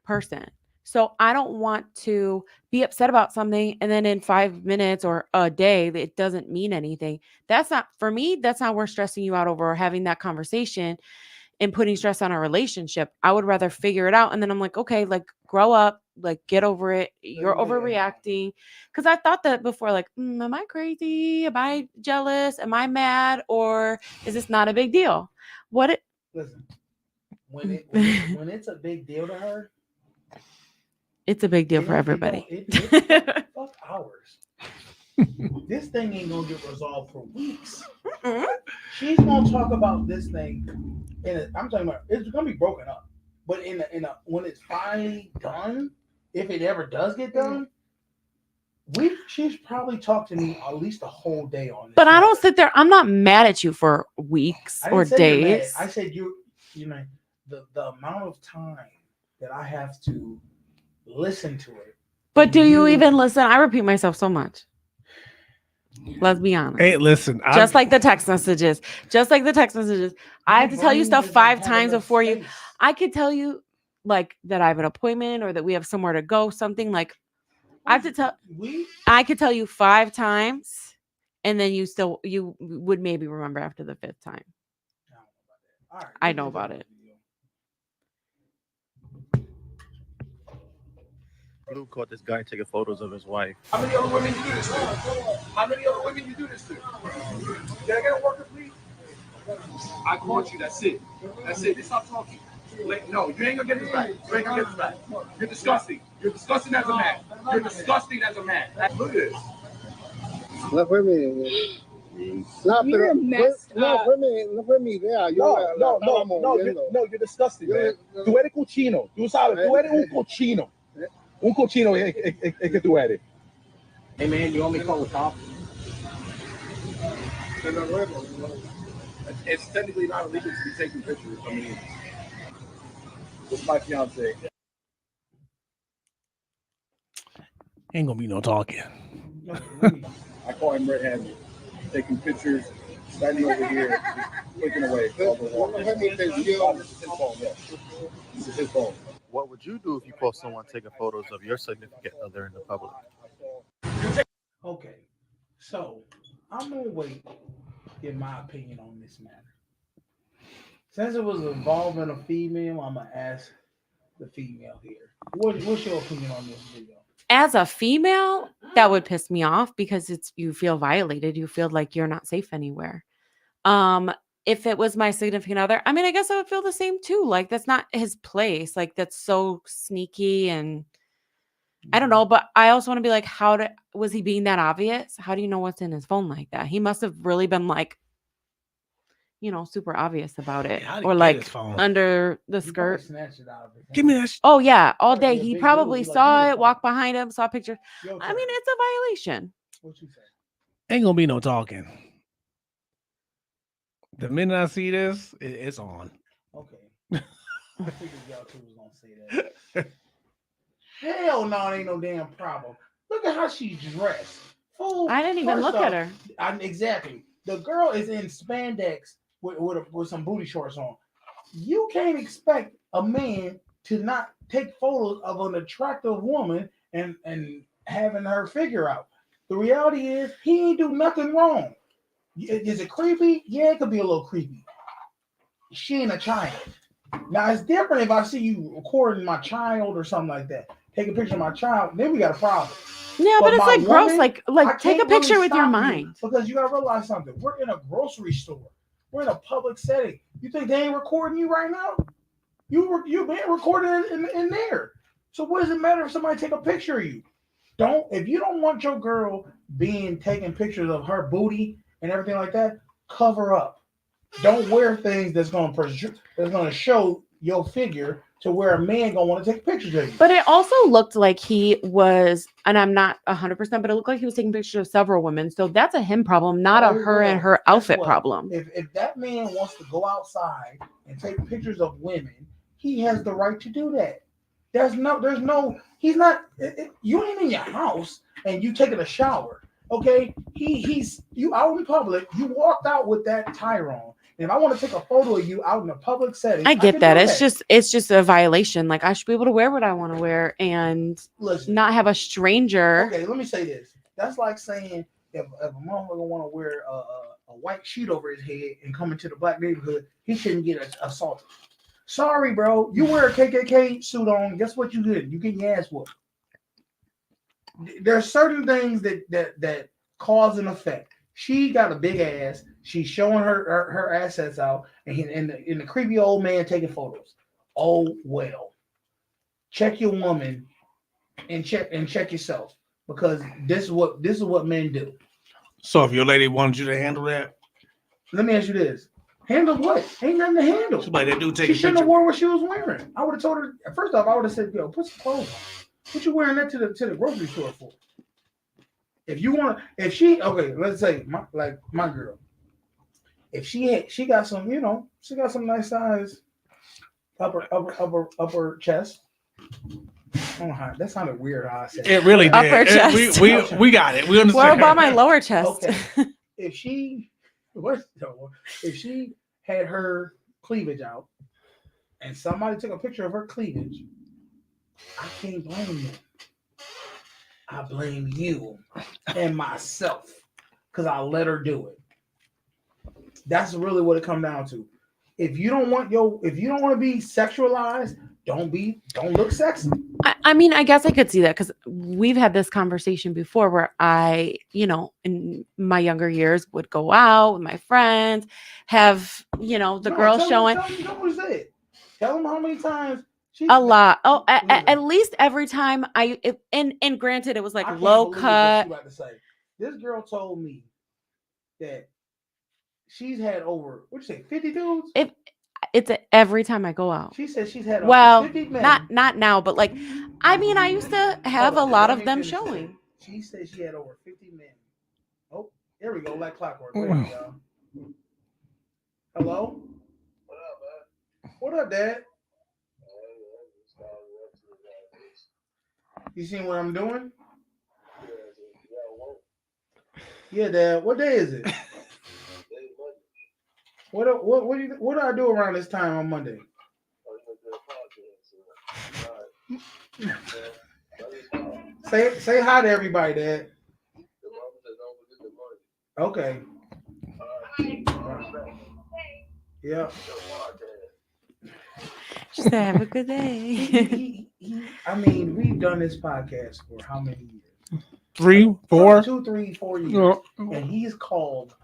person. So I don't want to be upset about something and then in 5 minutes or a day that it doesn't mean anything. That's not, for me, that's not worth stressing you out over or having that conversation and putting stress on a relationship. I would rather figure it out. And then I'm like, okay, like grow up, like get over it. You're overreacting. Because I thought that before, like, am I crazy? Am I jealous? Am I mad? Or is this not a big deal? Listen, when it's a big deal to her, it's a big deal for everybody. Fuck hours. This thing ain't gonna get resolved for weeks. She's gonna talk about this thing, I'm talking about it's gonna be broken up. But when it's finally done, if it ever does get done, she's probably talked to me at least a whole day on this. But I don't sit there. I'm not mad at you for weeks or days. I said you know the amount of time that I have to listen to it. But do you even listen? I repeat myself so much. Let's be honest. Hey, listen. Just like the text messages. I have to tell you stuff 5 times before you. I could tell you like that I have an appointment or that we have somewhere to go, something like I could tell you 5 times and then you would maybe remember after the 5th time. I know about it. Blue caught this guy taking photos of his wife. How many other women you do this to? How many other women you do this to? Can I get a worker, please? I caught you. That's it. That's it. Just stop talking. No, you ain't gonna get this back. You ain't gonna get this back. You're disgusting. You're disgusting as a man. You're disgusting as a man. Look at this. No fue mi. No, pero no fue mi idea. No, you're disgusting, man. Tú eres cochino. Tú sabes, tú eres un cochino. Un cochino es que tú eres. Hey, man, you want me to call the cops? It's technically not illegal to be taking pictures. I mean, with my fiance. Ain't gonna be no talking. I call him red-handed, taking pictures, standing over here, clicking away. This is his phone. What would you do if you caught someone taking photos of your significant other in the public? Okay, so I'm gonna wait to get my opinion on this matter. Since it was involving a female, I'm gonna ask the female here. What's your opinion on this video? As a female, that would piss me off because you feel violated. You feel like you're not safe anywhere. If it was my significant other, I mean, I guess I would feel the same too. Like that's not his place. Like that's so sneaky and I don't know. But I also want to be like, was he being that obvious? How do you know what's in his phone like that? He must have really been like, super obvious about it, or like under the skirt. Give me that. Oh yeah, all day. He probably saw it, walked behind him, saw pictures. I mean, it's a violation. What you say? Ain't gonna be no talking. The minute I see this, it's on. Okay. I figured y'all two was gonna say that. Hell no, it ain't no damn problem. Look at how she's dressed. Fool, I didn't even look at her. Exactly. The girl is in spandex with some booty shorts on. You can't expect a man to not take photos of an attractive woman and having her figure out. The reality is he ain't do nothing wrong. Is it creepy? Yeah, it could be a little creepy. She ain't a child. Now it's different if I see you recording my child or something like that. Take a picture of my child, then we got a problem. Yeah, but it's like gross. Like take a picture with your mind. Because you gotta realize something. We're in a grocery store. We're in a public setting. You think they ain't recording you right now? You being recorded in there. So what does it matter if somebody take a picture of you? If you don't want your girl taking pictures of her booty and everything like that, cover up. Don't wear things that's gonna show your figure to where a man gonna want to take pictures of you. But it also looked like he was, and I'm not 100%, but it looked like he was taking pictures of several women. So that's a him problem, not a her and her outfit problem. If that man wants to go outside and take pictures of women, he has the right to do that. He's not. You ain't in your house and you taking a shower. Okay, you out in public. You walked out with that tie on. And if I want to take a photo of you out in a public setting, I get can that. do It's just a violation. Like I should be able to wear what I want to wear and not have a stranger. Okay, let me say this. That's like saying if a motherfucker want to wear a white sheet over his head and come into the black neighborhood, he shouldn't get assaulted. Sorry, bro. You wear a KKK suit on. Guess what you get? You get your ass whooped. There's certain things that cause an effect. She got a big ass. She's showing her assets out, and the creepy old man taking photos. Oh well. Check your woman, and check yourself, because this is what men do. So if your lady wanted you to handle that, let me ask you this: handle what? Ain't nothing to handle. Somebody that do take she a shouldn't picture. have worn what she was wearing. I would have told her first off. I would have said, "Yo, put some clothes on. What you wearing that to the grocery store for?" If you want, if she let's say my girl, if she got some, she got some nice size upper chest. I don't know how that sounded weird. How I said it really did. Upper chest. We got it. We understand. What about my lower chest? Okay. If she had her cleavage out and somebody took a picture of her cleavage, I can't blame them. I blame you and myself because I let her do it. That's really what it comes down to. If you don't want to be sexualized, don't look sexy. I mean, I guess I could see that because we've had this conversation before where I, in my younger years would go out with my friends, have, the girls showing. Tell them how many times. A lot. Oh, at least every time and granted, it was like low cut. This girl told me that she's had over, what'd you say, 50 dudes? It's every time I go out. She said she's had over 50 men. Not now, but like, I mean, I used to have a lot of them showing. She said she had over 50 men. Oh, here we go, like clockwork. Wait, y'all. Hello? What up, man? What up, Dad? You seen what I'm doing? Yeah, Dad. What day is it? What do I do around this time on Monday? Say hi to everybody, Dad. Okay. Yeah. Just have a good day. I mean, we've done this podcast for how many years? 3, 4? 2, 3, 4 years. And he's called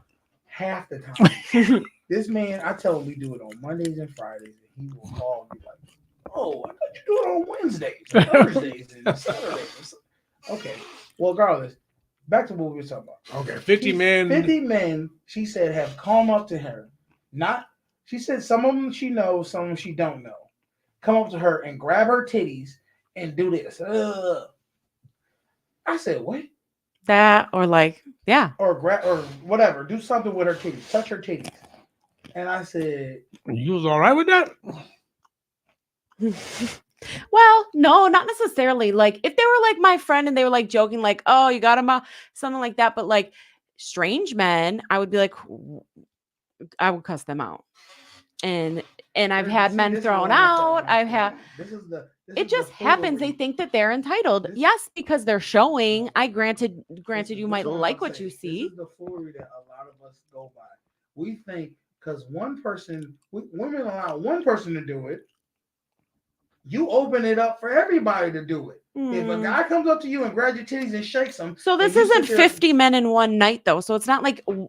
half the time. This man, I tell him we do it on Mondays and Fridays, and he will call and be like, "Oh, I thought you do it on Wednesdays, and Thursdays, and Saturdays." Okay. Well, regardless, back to what we were talking about. Okay, 50 men. 50 men, she said, have come up to her. She said some of them she knows, some of them she don't know. Come up to her and grab her titties and do this. I said, what? That or like, yeah. Or grab or whatever. Do something with her titties. Touch her titties. And I said, you was all right with that? Well, no, not necessarily. Like if they were like my friend and they were like joking, like, "Oh, you got him out," something like that. But like strange men, I would be like, I would cuss them out. And I've had men thrown out. I've had. It just happens. They think that they're entitled. Yes, because they're showing. Granted, you might like what you see. This is the foolery that a lot of us go by. We think because women allow one person to do it, you open it up for everybody to do it. If a guy comes up to you and grabs your titties and shakes them, so this isn't 50 men in one night, though. So it's not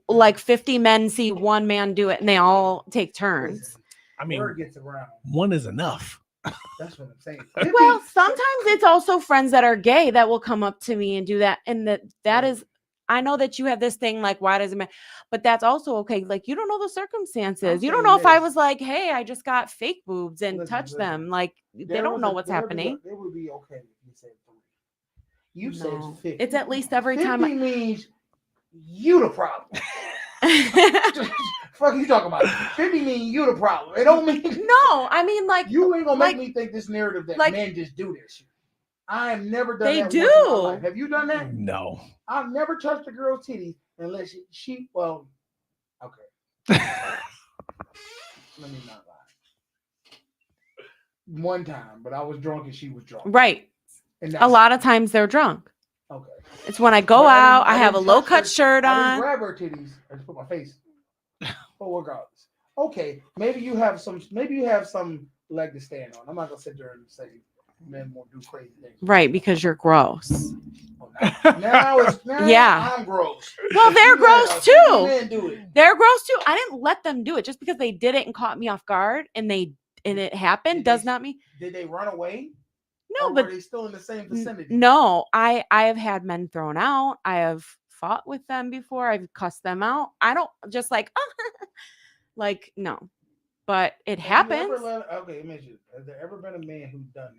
like 50 men see one man do it and they all take turns. Listen, I mean, word gets around. One is enough. That's what I'm saying. Well, sometimes it's also friends that are gay that will come up to me and do that, and that is. I know that you have this thing like, why does it matter? But that's also okay. Like, you don't know the circumstances. You don't know if I was like, hey, I just got fake boobs and touch them. Like, they don't know what's happening. It would be okay if you said 3. You said 50. It's at least every 50 time. Means you the problem. Fuck you talking about? 50 mean you the problem. It don't mean no. I mean, like, you ain't gonna make me think this narrative that men just do this shit. I have never done that. They do. Once in my life. Have you done that? No. I've never touched a girl's titties unless she well, okay. Let me not lie. One time, but I was drunk and she was drunk. Right. And A lot of times they're drunk. Okay. It's when I go But out, I didn't have a touch low cut her- shirt I didn't on. grab her titties. I just put my face. But regardless. Okay, maybe you have some leg to stand on. I'm not gonna sit there and say men won't do crazy things. Right, because you're gross. Now Yeah. I'm gross. Well, they're You let gross a few too. men do it. They're gross too. I didn't let them do it just because they did it and caught me off guard and it happened does not mean Did they run away? no, Or but were they still in the same vicinity? no, I have had men thrown out. I have fought with them before. I've cussed them out. I don't just like like no. But it Have you happens. ever let- okay, let me ask you, has there ever been a man who's done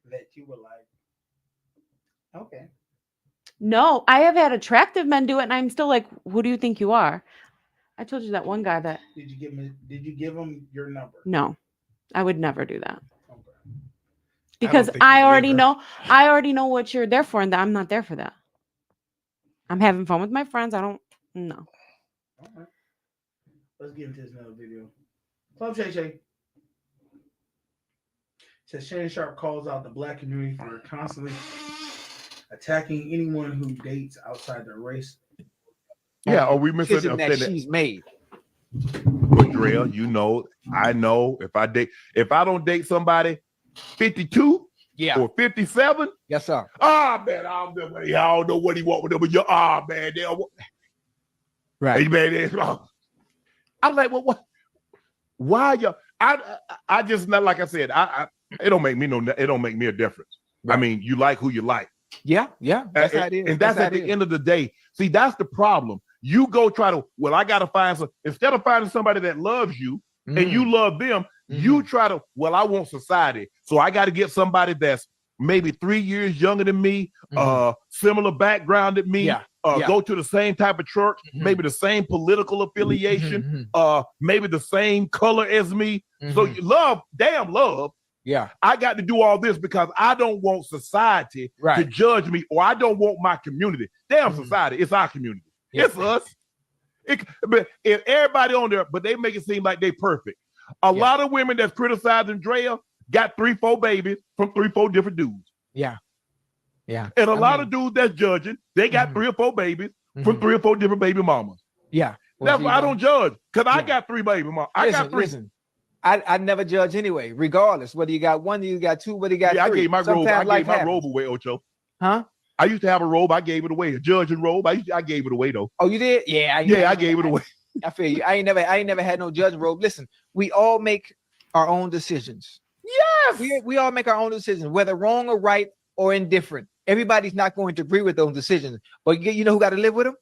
that you were like, okay. No, I have had attractive men do it and I'm still like, who do you think you are? I told you that one guy that Did you give him your number? no, I would never do that. I Because don't think I you already believe her. know what you're there for and that I'm not there for that. I'm having fun with my friends. I don't know. All right. Let's get into this another video. Club Shay Shay says Shannon Sharp calls out the black community for constantly attacking anyone who dates outside their race. Yeah, are we Decision that misunderstanding? she's made. But Drea, you know, I know if I don't date somebody 52 or 57, yes, sir. Man, I don't know what he want with them, but man, right, hey, man, I'm like, well, what? Why you? I just not like I said. It don't make me a difference. Right. I mean, you like who you like. Yeah, that's how it is. And that's how at it the is. end of the day. See, that's the problem. You go try to, I got to find instead of finding somebody that loves you and you love them, you try to, I want society. So I got to get somebody that's maybe 3 years younger than me, similar background than me, go to the same type of church, maybe the same political affiliation, maybe the same color as me. So you love. Yeah. I got to do all this because I don't want society to judge me, or I don't want my community. Society, it's our community. Yeah. It's us. But if everybody on there, but they make it seem like they perfect. A lot of women that's criticizing Drea got 3-4 babies from 3-4 different dudes. Yeah. Yeah. And a lot of dudes that's judging, they got 3 or 4 babies from 3 or 4 different baby mamas. Yeah. That's why I don't judge, because I got 3 baby mamas. I got 3. Listen. I never judge anyway, regardless whether you got 1, you got 2, whether you got 3. I gave my robe. Sometimes I gave my life robe away, Ocho. Huh? I used to have a robe. I gave it away. A judging robe. I gave it away though. Oh, you did? Yeah. I gave it away. I feel you. I ain't never had no judging robe. Listen, we all make our own decisions. Yes. We all make our own decisions, whether wrong or right or indifferent. Everybody's not going to agree with those decisions, but you know who got to live with them?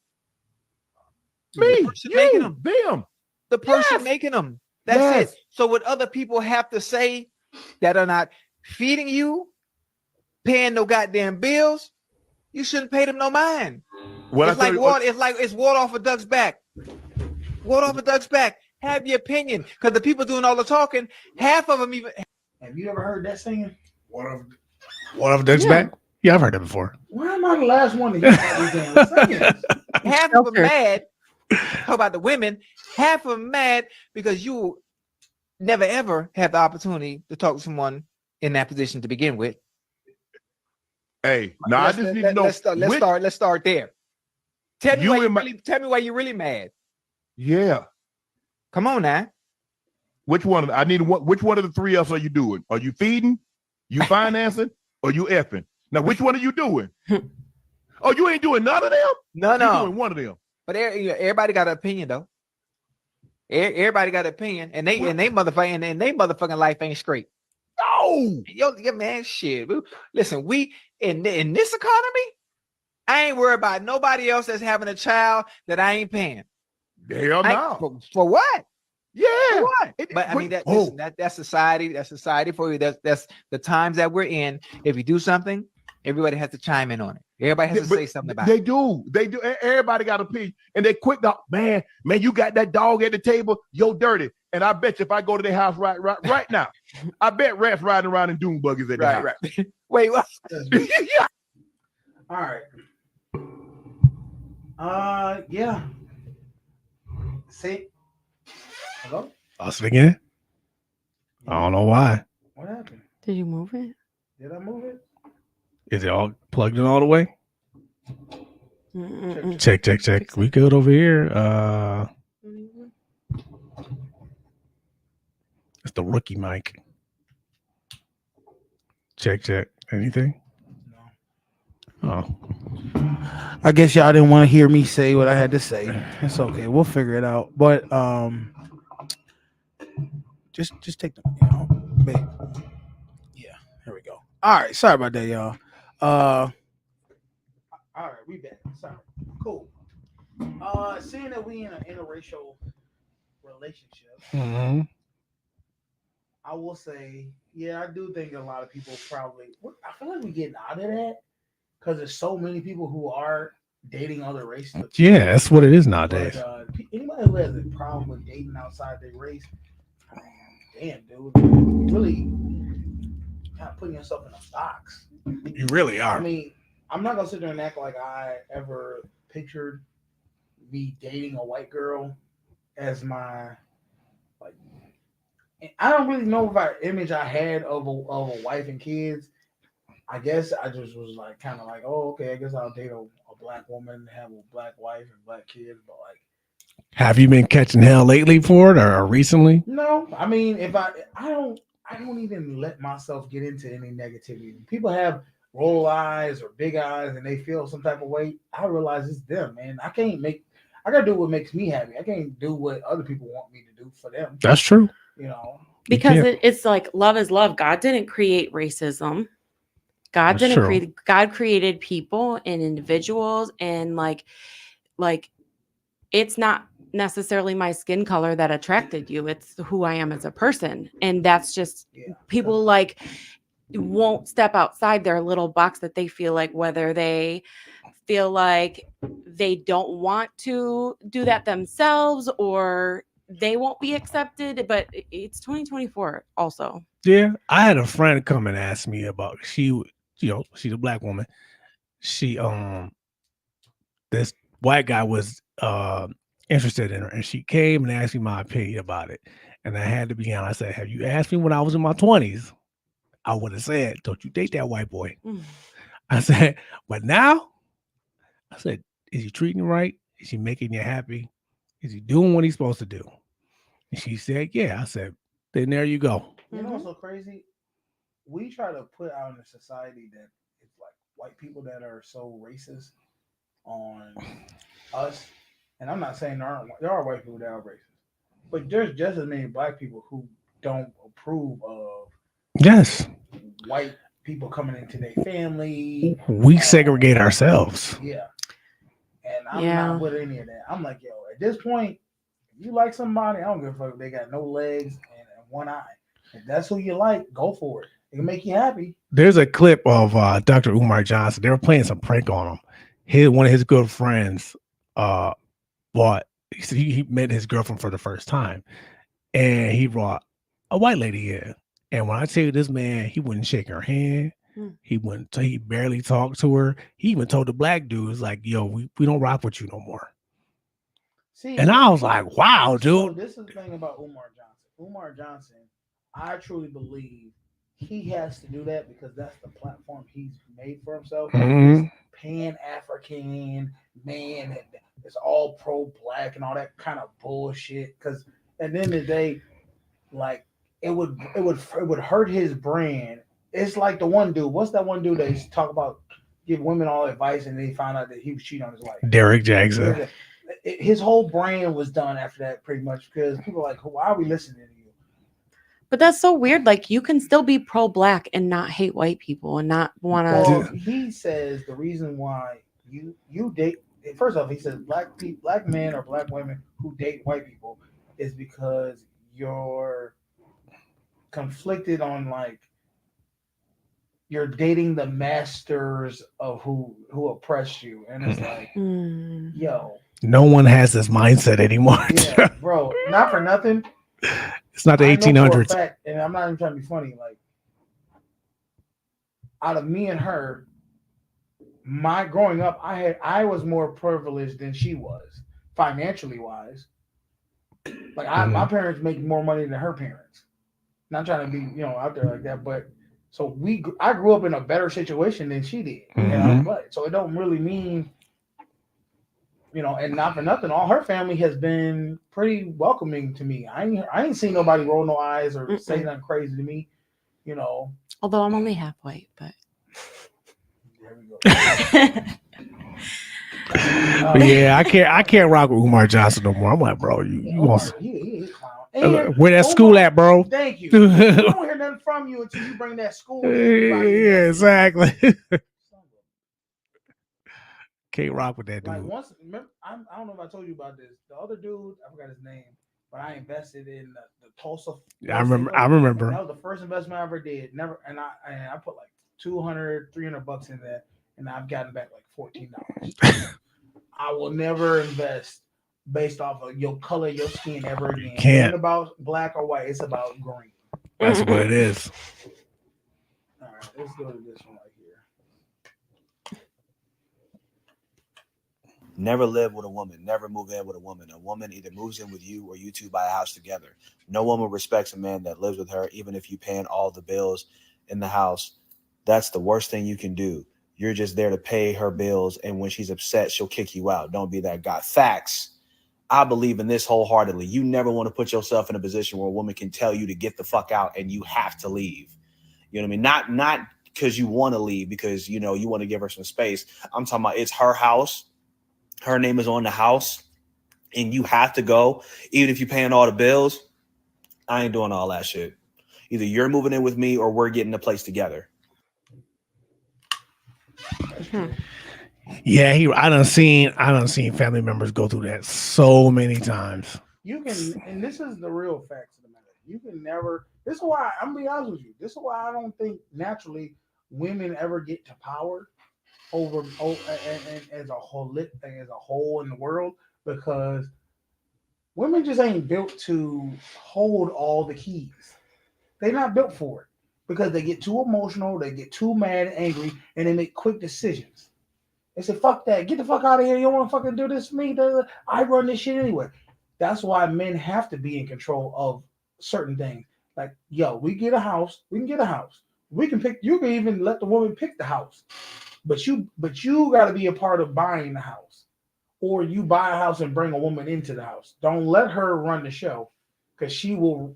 Me. The person making them. Them. The person making them. That's it. So what other people have to say that are not feeding you, paying no goddamn bills, you shouldn't pay them no mind. Well, it's like water. It's water off a duck's back. Water off a duck's back. Have your opinion, because the people doing all the talking, half of them even. Have you ever heard that singing? One of Duck's back? Yeah, I've heard it before. Why am I the last one to hear these damn singings? Half of them mad. How about the women? Half of them mad because you never ever have the opportunity to talk to someone in that position to begin with. Hey, now I just need to know. Let's start there. Tell me why you're really mad. Yeah. Come on now. Which one? Which one of the 3 else are you doing? Are you feeding? You financing? Or you effing? Now, which one are you doing? Oh, you ain't doing none of them? No. You're doing one of them. But everybody got an opinion though. Everybody got an opinion, and they motherfucking life ain't straight. No, yo, man, shit. Listen, we in this economy, I ain't worried about nobody else that's having a child that I ain't paying. Hell no. For what? Yeah. For what? But I mean, that's society. That's society for you. That's the times that we're in. If you do something, everybody has to chime in on it. Everybody has to say something about it. They do. Everybody got a piece, and they quick to, man, you got that dog at the table, yo dirty. And I bet you if I go to their house right now, I bet rats riding around in dune buggies at the house. Right. Wait, what? All right. Yeah. See, Hello? Lost it again. I don't know why. What happened? Did you move it? Did I move it? Is it all plugged in all the way? Mm-mm. Check. We good over here. It's the rookie mic. Check. Anything? No. Oh. I guess y'all didn't want to hear me say what I had to say. It's okay. We'll figure it out. But just take them, babe. Yeah, here we go. All right, sorry about that, y'all. All right, we back. Sorry. Cool. Seeing that we in an interracial relationship, Mm-hmm. I will say, yeah, I do think a lot of people probably. I feel like we're getting out of that because there's so many people who are dating other races. Yeah, that's what it is nowadays. But anybody who has a problem with dating outside their race, damn, dude, you really kind of putting yourself in a box. You really are. I mean, I'm not gonna sit there and act like I ever pictured me dating a white girl as my like. I don't really know about image I had of a wife and kids. I guess I just was like kind of like, oh, okay, I guess I'll date a black woman, have a black wife and black kids, but like. Have you been catching hell lately for it or recently? No, I mean, if I don't even let myself get into any negativity. When people have roll eyes or big eyes and they feel some type of way, I realize it's them, man. I gotta do what makes me happy. I can't do what other people want me to do for them. That's true. Because it's like love is love. God didn't create racism. God created people and individuals, and like it's not necessarily my skin color that attracted you. It's who I am as a person. And that's just people like won't step outside their little box that they feel like, whether they feel like they don't want to do that themselves or they won't be accepted. But it's 2024 also. Yeah, I had a friend come and ask me about she's a black woman. She this white guy was interested in her, and she came and asked me my opinion about it. And I had to be honest. I said, "Have you asked me when I was in my 20s? I would have said, don't you date that white boy." I said, but now, I said, is he treating you right? Is he making you happy? Is he doing what he's supposed to do? And she said, yeah. I said, then there you go. You know what's so crazy? We try to put out in a society that it's like white people that are so racist on us. And I'm not saying there are white people that are racist, but there's just as many black people who don't approve of white people coming into their family. We segregate ourselves. Yeah. And I'm not with any of that. I'm like, yo, at this point, if you like somebody, I don't give a fuck if they got no legs and one eye. If that's who you like, go for it. It can make you happy. There's a clip of Dr. Umar Johnson. They were playing some prank on him. One of his good friends he met his girlfriend for the first time, and he brought a white lady in. And when I tell you, this man, he wouldn't shake her hand. He barely talked to her. He even told the black dudes, like, yo, we don't rock with you no more. See, and I was like, wow, dude. So this is the thing about Umar Johnson. Umar Johnson, I truly believe he has to do that because that's the platform he's made for himself. Mm-hmm. Pan-African man, it's all pro-black and all that kind of bullshit. Because at the end of the day, like it would hurt his brand. It's like the one dude. What's that one dude that used to talk about give women all advice and they found out that he was cheating on his wife? Derek Jackson. His whole brand was done after that, pretty much, because people are like, why are we listening to you? But that's so weird. Like, you can still be pro-black and not hate white people and not want to. Well, he says the reason why you date. First off, he says black men or black women who date white people is because you're conflicted on like you're dating the masters of who oppress you, and it's like, yo, no one has this mindset anymore. Yeah, bro, not for nothing. It's not the 1800s. Fact, and I'm not even trying to be funny. Like, out of me and her, my growing up, I was more privileged than she was, financially wise. Like my parents make more money than her parents. Not trying to be out there like that, but so I grew up in a better situation than she did, so it don't really mean and not for nothing, all her family has been pretty welcoming to me. I ain't seen nobody roll no eyes or say nothing crazy to me, Although I'm only half white, but there we go. Yeah, I can't rock with Umar Johnson no more. I'm like, bro, you want he clown. where that school at, bro? Thank you. I don't hear nothing from you until you bring that school. Yeah, exactly. Can't rock with that dude. Like once, remember, I don't know if I told you about this. The other dude, I forgot his name, but I invested in the Tulsa. Yeah, I remember. That was the first investment I ever did. Never, and I put like $200-$300 in that, and I've gotten back like $14. I will never invest based off of your color, your skin ever again. It ain't about black or white. It's about green. That's what it is. All right, let's go to this one right here. Never live with a woman. Never move in with a woman. A woman either moves in with you or you two buy a house together. No woman respects a man that lives with her, even if you paying all the bills in the house. That's the worst thing you can do. You're just there to pay her bills, and when she's upset, she'll kick you out. Don't be that guy. Facts. I believe in this wholeheartedly. You never want to put yourself in a position where a woman can tell you to get the fuck out and you have to leave. You know what I mean? Not because you want to leave, because you want to give her some space. I'm talking about it's her house. Her name is on the house, and you have to go, even if you're paying all the bills. I ain't doing all that shit. Either you're moving in with me or we're getting a place together. Yeah, I done seen family members go through that so many times. You can, and this is the real facts of the matter. You can never. This is why I'm gonna be honest with you. This is why I don't think naturally women ever get to power over as a whole in the world, because women just ain't built to hold all the keys. They're not built for it because they get too emotional, they get too mad and angry, and they make quick decisions. They say, fuck that. Get the fuck out of here. You don't want to fucking do this for me. I run this shit anyway. That's why men have to be in control of certain things. Like, yo, we get a house. We can get a house. We can pick. You can even let the woman pick the house. But you got to be a part of buying the house. Or you buy a house and bring a woman into the house. Don't let her run the show, because she will.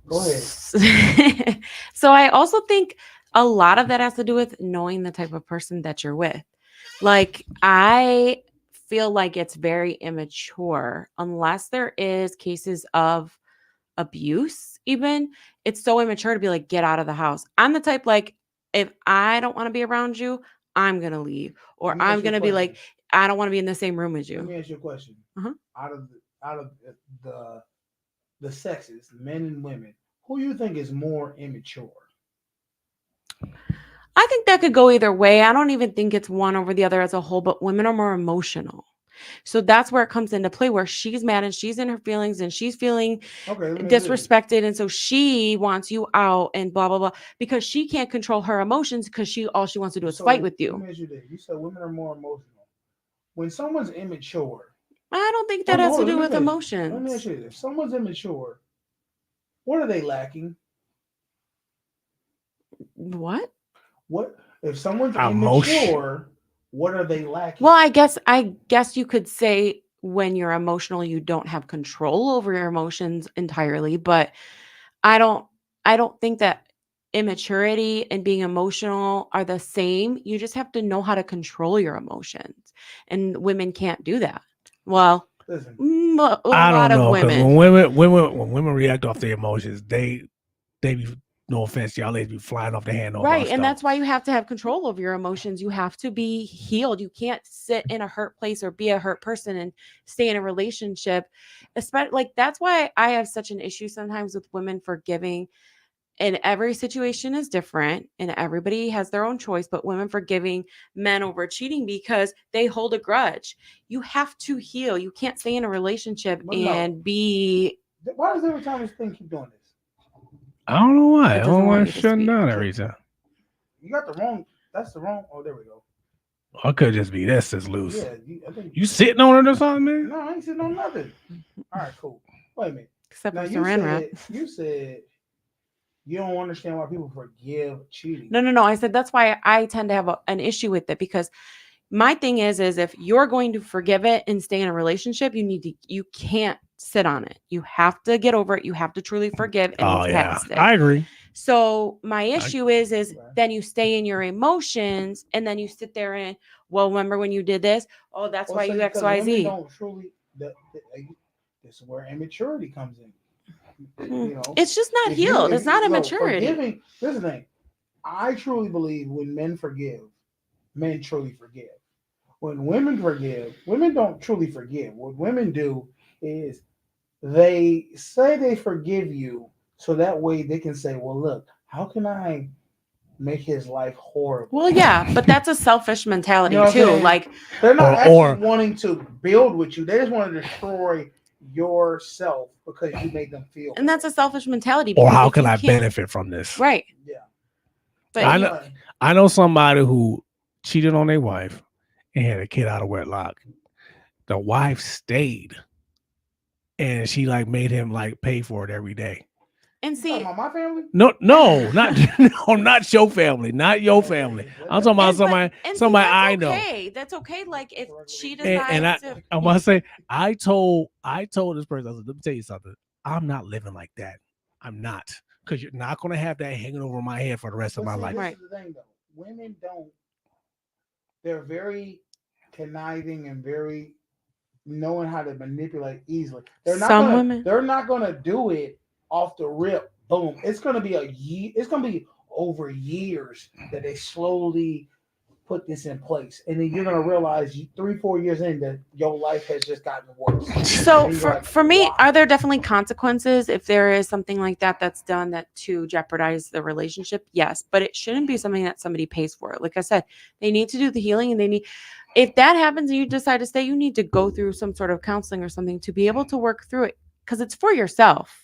Go ahead. So I also think a lot of that has to do with knowing the type of person that you're with. Like, I feel like it's very immature unless there is cases of abuse. Even it's so immature to be like, get out of the house. I'm the type, like, if I don't want to be around you, I'm gonna leave, or I'm gonna be like, I don't want to be in the same room as you. Let me ask you a question. Out of the sexes, men and women, who you think is more immature? I think that could go either way. I don't even think it's one over the other as a whole, but women are more emotional. So that's where it comes into play, where she's mad and she's in her feelings and she's feeling disrespected. And so she wants you out and blah, blah, blah, because she can't control her emotions, because all she wants to do is fight with you. Let me ask you this. You said women are more emotional. When someone's immature, I don't think that has to do with emotions. Let me ask you this. If someone's immature, what are they lacking? What if someone's immature, what are they lacking? Well, I guess you could say when you're emotional, you don't have control over your emotions entirely, but I don't think that immaturity and being emotional are the same. You just have to know how to control your emotions, and women can't do that. Well, I don't know, because when women react off their emotions, they be, no offense, y'all ladies be flying off the handle. Right. And that's why you have to have control over your emotions. You have to be healed. You can't sit in a hurt place or be a hurt person and stay in a relationship. Especially, like, that's why I have such an issue sometimes with women forgiving. And every situation is different and everybody has their own choice, but women forgiving men over cheating because they hold a grudge. You have to heal. You can't stay in a relationship and be. Why does every time this thing keep doing this? I don't know why. I don't want to shut down every time. You got the wrong. That's the wrong. Oh, there we go. I could just be this is loose. Yeah, I think You sitting on it or something, man? No, I ain't sitting on nothing. All right, cool. Wait a minute. Except Now for Saran wrap. you said you don't understand why people forgive cheating. No. I said that's why I tend to have an issue with it, because my thing is if you're going to forgive it and stay in a relationship, you can't sit on it. You have to get over it. You have to truly forgive and move past it. I agree. So my issue is then you stay in your emotions and then you sit there and, well, remember when you did this? Oh, that's why you because XYZ. women don't truly. This is where immaturity comes in. You know, it's just not healed. It's not immaturity. Forgiving. This is the thing. I truly believe when men forgive, men truly forgive. When women forgive, women don't truly forgive. What women do is they say they forgive you so that way they can say, well, look, how can I make his life horrible? Well, yeah, but that's a selfish mentality You know what I'm too. saying? Like they're not actually wanting to build with you. They just want to destroy yourself because you made them feel. And that's a selfish mentality. Or because how if can you I can't- benefit from this? Right. Yeah. But I know somebody who cheated on their wife and had a kid out of wedlock. The wife stayed, and she like made him like pay for it every day. And see, my family? No, not not your family, not your family. I'm talking about somebody I know. okay. That's okay. Like if she And decides to, I want to say, I told this person, I said, let me tell you something. I'm not living like that. I'm not, because you're not going to have that hanging over my head for the rest of my life. This is the thing, though. Women don't. They're very conniving and very knowing how to manipulate easily. They're not gonna do it off the rip. Boom. It's gonna be It's gonna be over years that they slowly put this in place, and then you're gonna realize 3-4 years in that your life has just gotten worse. So for me, are there definitely consequences if there is something like that that's done that to jeopardize the relationship? Yes, but it shouldn't be something that somebody pays for. Like I said, they need to do the healing, and if that happens and you decide to stay, you need to go through some sort of counseling or something to be able to work through it, because it's for yourself.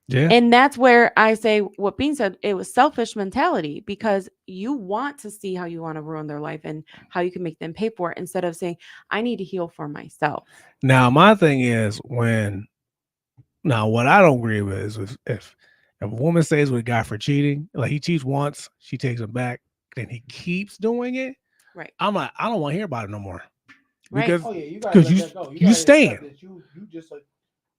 Yeah. And that's where I say what Bean said, it was selfish mentality, because you want to see how you want to ruin their life and how you can make them pay for it, instead of saying, I need to heal for myself. Now, my thing is what I don't agree with is if a woman stays with a guy for cheating, like he cheats once, she takes him back, then he keeps doing it. Right. I'm like, I don't want to hear about it no more. Right. Because, Oh yeah, you gotta let that go. You stand. You just like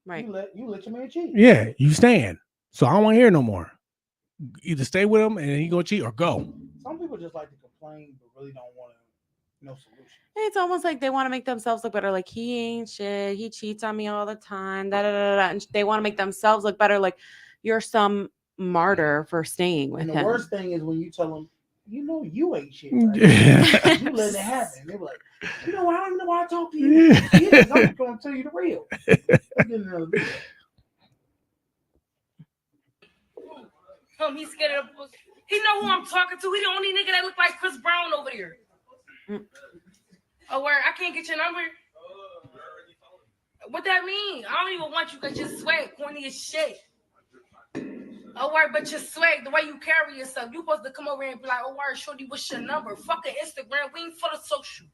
right. You let your man cheat. Yeah, you stand. So I don't want to hear no more. Either stay with him and then he gonna cheat, or go. Some people just like to complain but really don't want no solution. It's almost like they want to make themselves look better. Like, he ain't shit. He cheats on me all the time. And they want to make themselves look better. Like you're some martyr for staying with And the him. worst thing is when you tell them, you know, you ain't shit. Right? You let it happen. They're like, you know what? I don't even know why I talk to you. I'm going to tell you the real. He's scared of the He know who I'm talking to. He the only nigga that look like Chris Brown over there. Oh, word, I can't get your number. What that mean? I don't even want you because you're swag, corny as shit. Oh, word, but you're swag, the way you carry yourself. You supposed to come over here and be like, oh, word, shorty, what's your number? Fucking Instagram, we ain't for the social.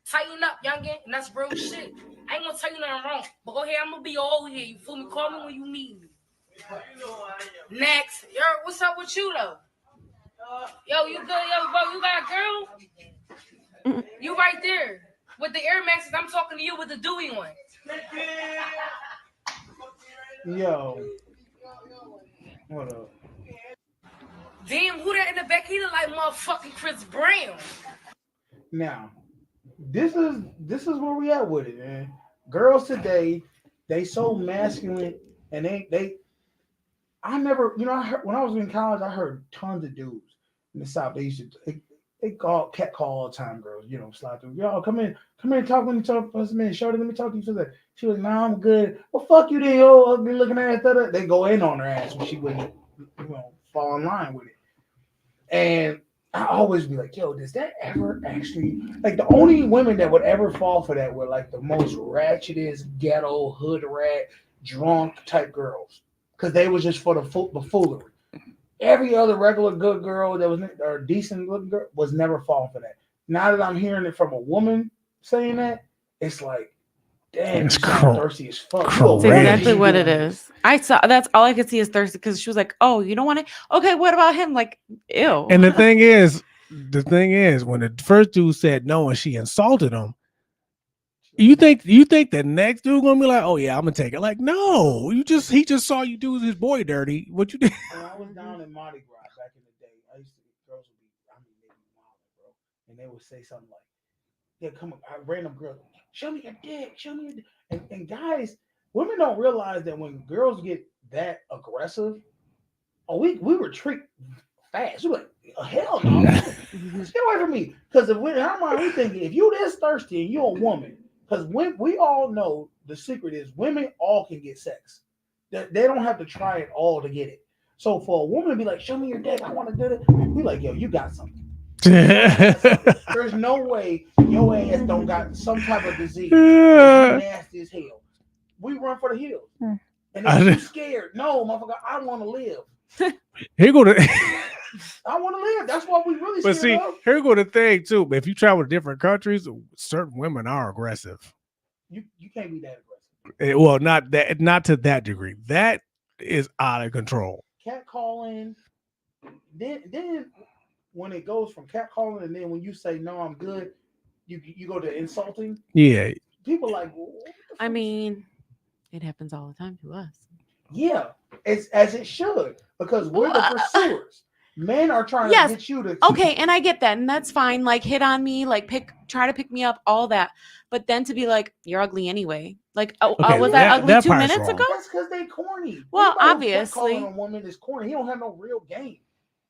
Tighten up, youngin', and that's real shit. I ain't gonna tell you nothing wrong, but go ahead, I'm gonna be all here. You feel me? Call me when you need me. Next, yo, what's up with you though? Yo, you good? Yo, bro, you got a girl? You right there with the Air Maxes. I'm talking to you with the Dewey one. Yo, what up? Damn, who that in the back? He look like motherfucking Chris Brown. Now, this is where we at with it, man. Girls today, they so masculine, and I never, I heard when I was in college, I heard tons of dudes in the South. They used to cat call all the time, girls, slide through. Yo, come in, talk when you talk for a minute. Shorty, let me talk to you for that. She was like, nah, I'm good. Well, fuck you then, yo. Be looking at that. They go in on her ass when she wouldn't, fall in line with it. And I always be like, yo, does that ever actually, like, the only women that would ever fall for that were like the most ratchetest, ghetto, hood rat, drunk type girls. Because they was just for the foolery. Every other regular good girl that was or decent good girl was never falling for that. now that I'm hearing it from a woman saying that, it's like, damn, It's you sound thirsty as fuck. That's exactly what it is. I saw that's all I could see is thirsty because she was like, "Oh, you don't want it? Okay, what about him?" Like, ew. And the thing is, when the first dude said no and she insulted him, you think the next dude gonna be like, "Oh yeah, I'm gonna take it"? Like, no, he just saw you do his boy dirty. What you did? When I was down in Mardi Gras back in the day, I used to girls would be, I mean, they be wild, bro, and they would say something like, "Yeah, come on, random girl, show me your dick, show me your dick." And guys, women don't realize that when girls get that aggressive, we retreat fast. We're like, hell no, stay away from me. Because if we, how am we thinking? If you this thirsty and you're a woman, because we all know the secret is women all can get sex. They don't have to try it all to get it. So for a woman to be like, show me your dick, I want to do it. We like, yo, you got something. There's no way your ass don't got some type of disease. Nasty as hell. We run for the hills. And if you scared, no, motherfucker, I want to live. Here go the. I want to live. That's what we really But scared see, of. here go the thing too. If you travel to different countries, certain women are aggressive. You can't be that aggressive. Well, not to that degree. That is out of control. Catcalling. Then when it goes from catcalling, and then when you say no, I'm good, you go to insulting. Yeah. People like, I mean, it happens all the time to us. yeah, it's as it should because we're the pursuers. Men are trying to get you to. Okay, and I get that, and that's fine. Like, hit on me, like try to pick me up, all that. But then to be like, you're ugly anyway. Like, was I ugly 2 minutes ago? That's because they corny. Well, Anybody obviously. calling a woman is corny. He don't have no real game.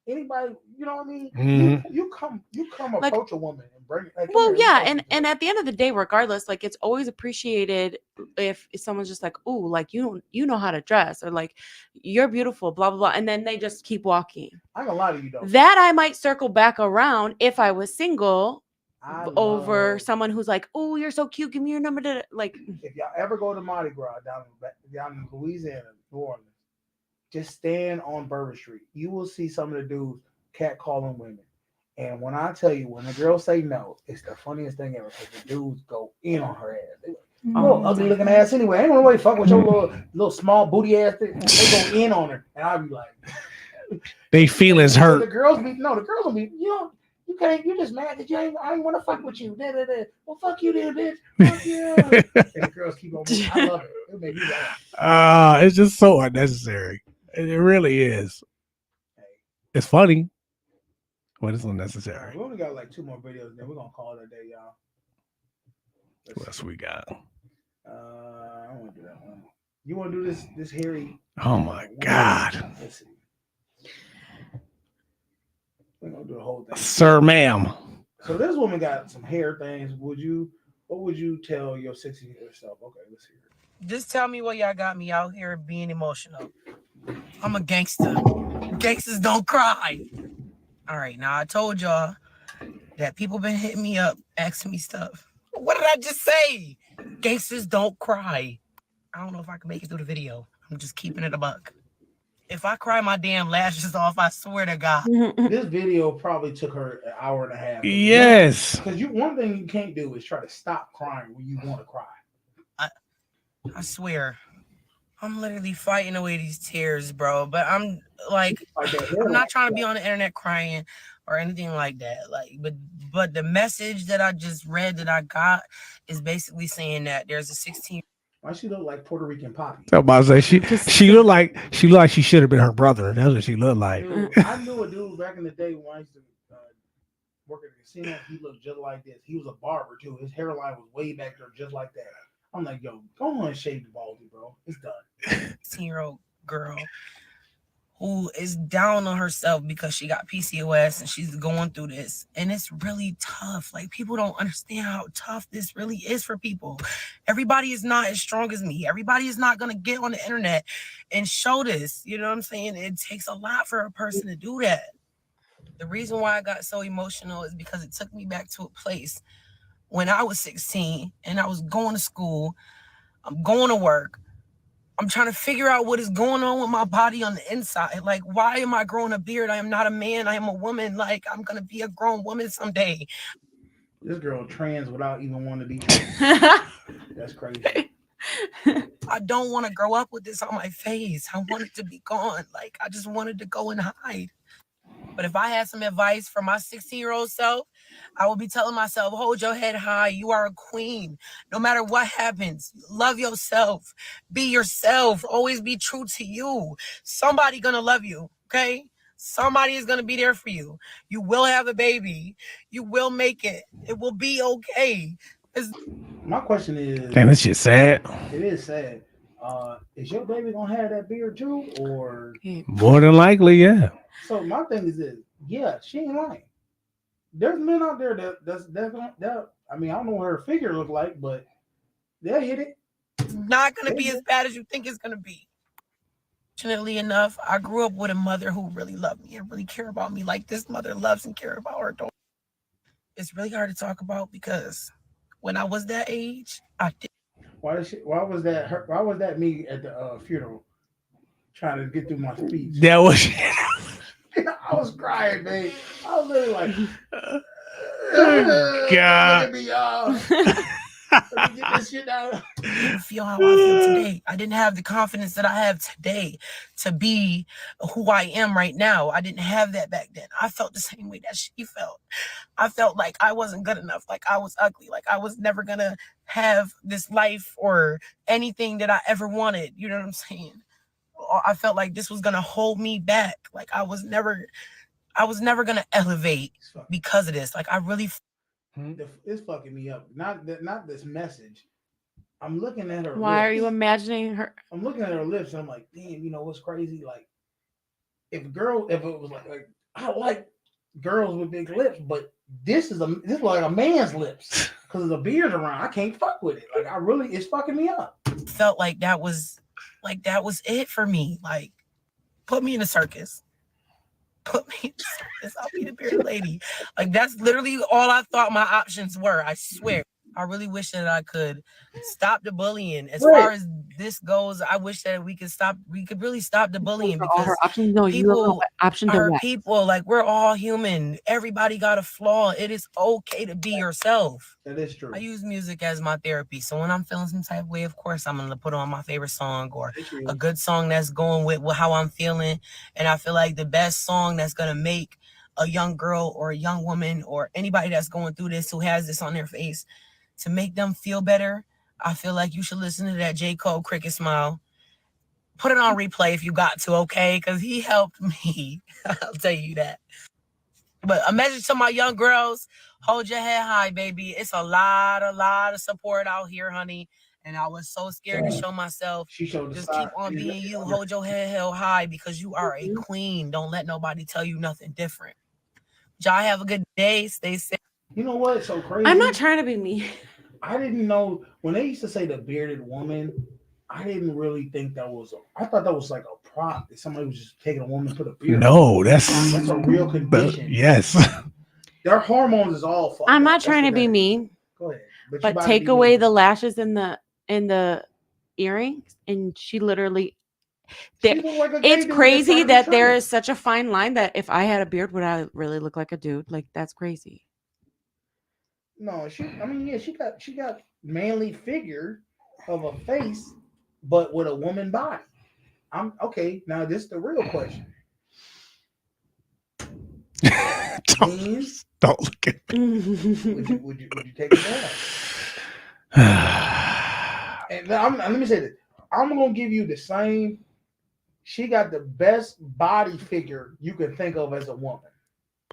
Anybody, you know what I mean? Mhm. You come Like, approach a woman and bring it. Like, Well, yeah, and at the end of the day, regardless, like it's always appreciated if someone's just like, "Oh, like you know how to dress," or like, "You're beautiful," blah blah blah, and then they just keep walking. I'm gonna lie to you though. That I might circle back around if I was single over someone who's like, "Oh, you're so cute. Give me your number." Like, if y'all ever go to Mardi Gras down in Louisiana, New Orleans, just stand on Bourbon Street. You will see some of the dudes catcalling women. And when I tell you, when the girls say no, it's the funniest thing ever because the dudes go in on her ass. They little ugly looking ass anyway. I ain't gonna fuck with your little small booty ass thing. They go in on her, and I'll be like, they feelings the hurt. girls will be, you can't, you just mad that I ain't want to fuck with you. Well, fuck you then, bitch. Fuck you. And the girls keep on moving. I love it. It made me laugh. It's just so unnecessary. It really is. It's funny, but it's unnecessary. We only got like 2 more videos, then we're gonna call it a day, y'all. What else we got? I want to do that one. You want to do this hairy? Oh my God. Let's see. We're gonna do the whole thing. Sir, ma'am. So this woman got some hair things. What would you tell your 60-year-old self? Okay, let's hear it. Just tell me what y'all got me out here being emotional. I'm a gangster. Gangsters don't cry. All right, now I told y'all that people been hitting me up, asking me stuff. What did I just say? Gangsters don't cry. I don't know if I can make it through the video. I'm just keeping it a buck. If I cry my damn lashes off, I swear to God. This video probably took her an hour and a half. Yes. Because one thing you can't do is try to stop crying when you want to cry. I swear. I'm literally fighting away these tears, bro. But I'm like, I'm not trying to be on the internet crying or anything like that. Like, but the message that I just read that I got is basically saying that there's a 16. Why she look like Puerto Rican Poppy? I'm about to say she looked like she should have been her brother. That's what she looked like. Dude, I knew a dude back in the day when I used to work at the casino. He looked just like this. He was a barber too. His hairline was way back there, just like that. I'm like, yo, go on and shave the baldy, bro. It's done. 16-year-old girl who is down on herself because she got PCOS and she's going through this. And it's really tough. Like, people don't understand how tough this really is for people. Everybody is not as strong as me. Everybody is not going to get on the internet and show this. You know what I'm saying? It takes a lot for a person to do that. The reason why I got so emotional is because it took me back to a place when I was 16 and I was going to school. I'm going to work. I'm trying to figure out what is going on with my body on the inside. Like, why am I growing a beard? I am not a man. I am a woman. Like, I'm going to be a grown woman someday. This girl trans without even wanting to be trans. That's crazy. I don't want to grow up with this on my face. I want it to be gone. Like, I just wanted to go and hide. But if I had some advice for my 16-year-old self, I would be telling myself, hold your head high. You are a queen. No matter what happens, love yourself. Be yourself. Always be true to you. Somebody gonna love you, okay? Somebody is gonna be there for you. You will have a baby. You will make it. It will be okay. My question is, Damn, this shit sad. It is sad. Is your baby gonna have that beard too, or More than likely, yeah. so? My thing is this: yeah, she ain't lying. There's men out there that I mean, I don't know what her figure look like, but they'll hit it. Not gonna be as bad as you think it's gonna be. Fortunately enough, I grew up with a mother who really loved me and really cared about me like this mother loves and cares about her daughter. It's really hard to talk about because when I was that age, I did. Why was that her? Why was that me at the funeral trying to get through my speech? That was. I was crying, babe. I was literally like, God. look at me, y'all. Let me get this shit out. I didn't feel how I feel today. I didn't have the confidence that I have today to be who I am right now. I didn't have that back then. I felt the same way that she felt. I felt like I wasn't good enough, like I was ugly, like I was never gonna have this life or anything that I ever wanted. You know what I'm saying? I felt like this was gonna hold me back. Like I was never gonna elevate because of this. Like I really. It's fucking me up. Not this message. I'm looking at her. Why lips. are you imagining her? I'm looking at her lips, and I'm like, damn. You know what's crazy? Like, if it was like I like girls with big lips, but this is like a man's lips because there's a beard around. I can't fuck with it. Like it's fucking me up. Felt like that was it for me. Like, put me in a circus. Put me in a circus. I'll be the bearded lady. Like, that's literally all I thought my options were. I swear. I really wish that I could stop the bullying. As far as this goes, I wish that we could really stop the bullying because Her options. No, you don't know what option to are what. people. Like, we're all human. Everybody got a flaw. It is okay to be yourself. That is true. I use music as my therapy. So when I'm feeling some type of way, of course, I'm going to put on my favorite song or a good song that's going with how I'm feeling. And I feel like the best song that's going to make a young girl or a young woman or anybody that's going through this who has this on their face to make them feel better, I feel like you should listen to that J. Cole Cricket Smile. Put it on replay if you got to, okay? Because he helped me. I'll tell you that. But a message to my young girls, hold your head high, baby. It's a lot of support out here, honey. And I was so scared to show myself. Just keep on being you. Hold your head held high because you are a queen. Don't let nobody tell you nothing different. Y'all have a good day. Stay safe. You know what? So crazy. I'm not trying to be mean. I didn't know when they used to say the bearded woman. I didn't really think that was. I thought that was like a prop. That somebody was just taking a woman and put a beard. No, that's a real condition. Yes. Their hormones is all fucked I'm up. not trying to be mean. Go ahead. But take away the lashes and the earrings, and she literally. It's crazy that there is such a fine line that if I had a beard, would I really look like a dude? Like that's crazy. No, she got manly figure of a face, but with a woman body. I'm okay. Now this is the real question. Don't look at me. Would you take it down? And let me say this. I'm gonna give you the same. She got the best body figure you can think of as a woman.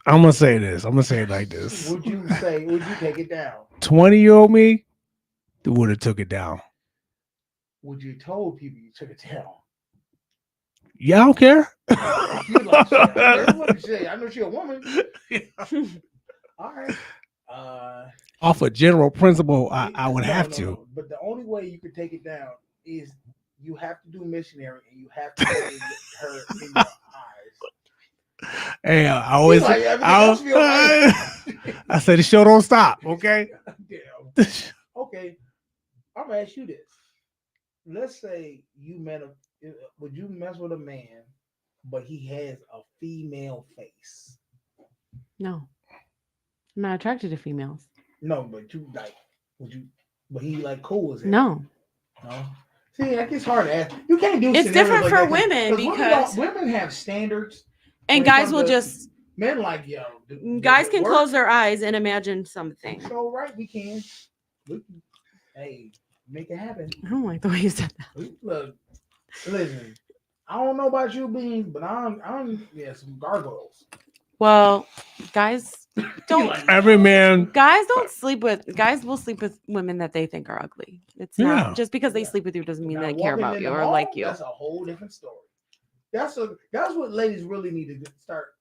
I'm gonna say this. I'm gonna say it like this. Would you take it down? 20-year-old me would have took it down. Would you told people you took it down? Yeah, I don't care. You like, I know she a woman. All right. Off a general principle, I would have to. No. But the only way you could take it down is you have to do missionary and you have to put her in your eyes. Hey, I always like, I said the show don't stop, okay? Damn. Okay. I'm gonna ask you this. Let's say you would you mess with a man, but he has a female face? No. I'm not attracted to females. No, but you like, would you? But he like cool as hell. No. No. See, like it's hard to ask. You can't do. It's scenarios different like for that, women because women have standards, and when it guys comes will to just men like yo. guys can close their eyes and imagine something. So right, we can. Hey, make it happen. I don't like the way you said that. Look, listen. I don't know about you, Beans, but I'm some gargoyles. Well, guys don't. Every man. Guys don't sleep with. Guys will sleep with women that they think are ugly. It's Yeah. not just because they sleep with you doesn't mean they care Walking about in you the or mall, like you. That's a whole different story. That's what ladies really need to start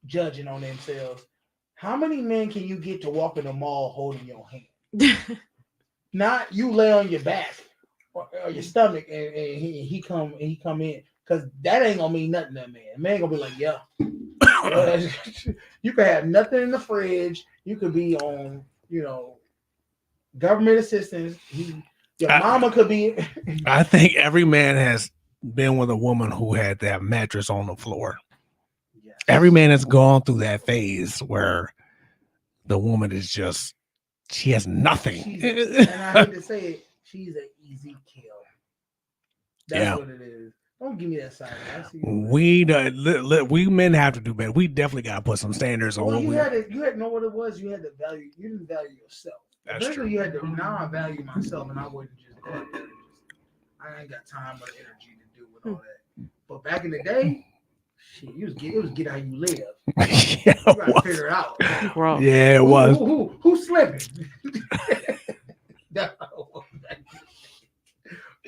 judging on themselves. How many men can you get to walk in the mall holding your hand? Not you lay on your back or your stomach and he come in, because that ain't gonna mean nothing to that man. Man gonna be like, yeah. You could have nothing in the fridge. You could be on, government assistance. Your mama could be. I think every man has been with a woman who had that mattress on the floor. Yes. Every man has gone through that phase where the woman is just, she has nothing. And I hate to say it, she's an easy kill. That's what it is. Don't give me that side. We men have to do better. We definitely got to put some standards on what you had to know what it was. You had to value. You didn't value yourself. That's true. You had to. Now I value myself, and I wouldn't just go out there. I ain't got time or energy to do with all that. But back in the day, shit, it was get how you live. You gotta figure it out. Yeah, it was. Who's slipping?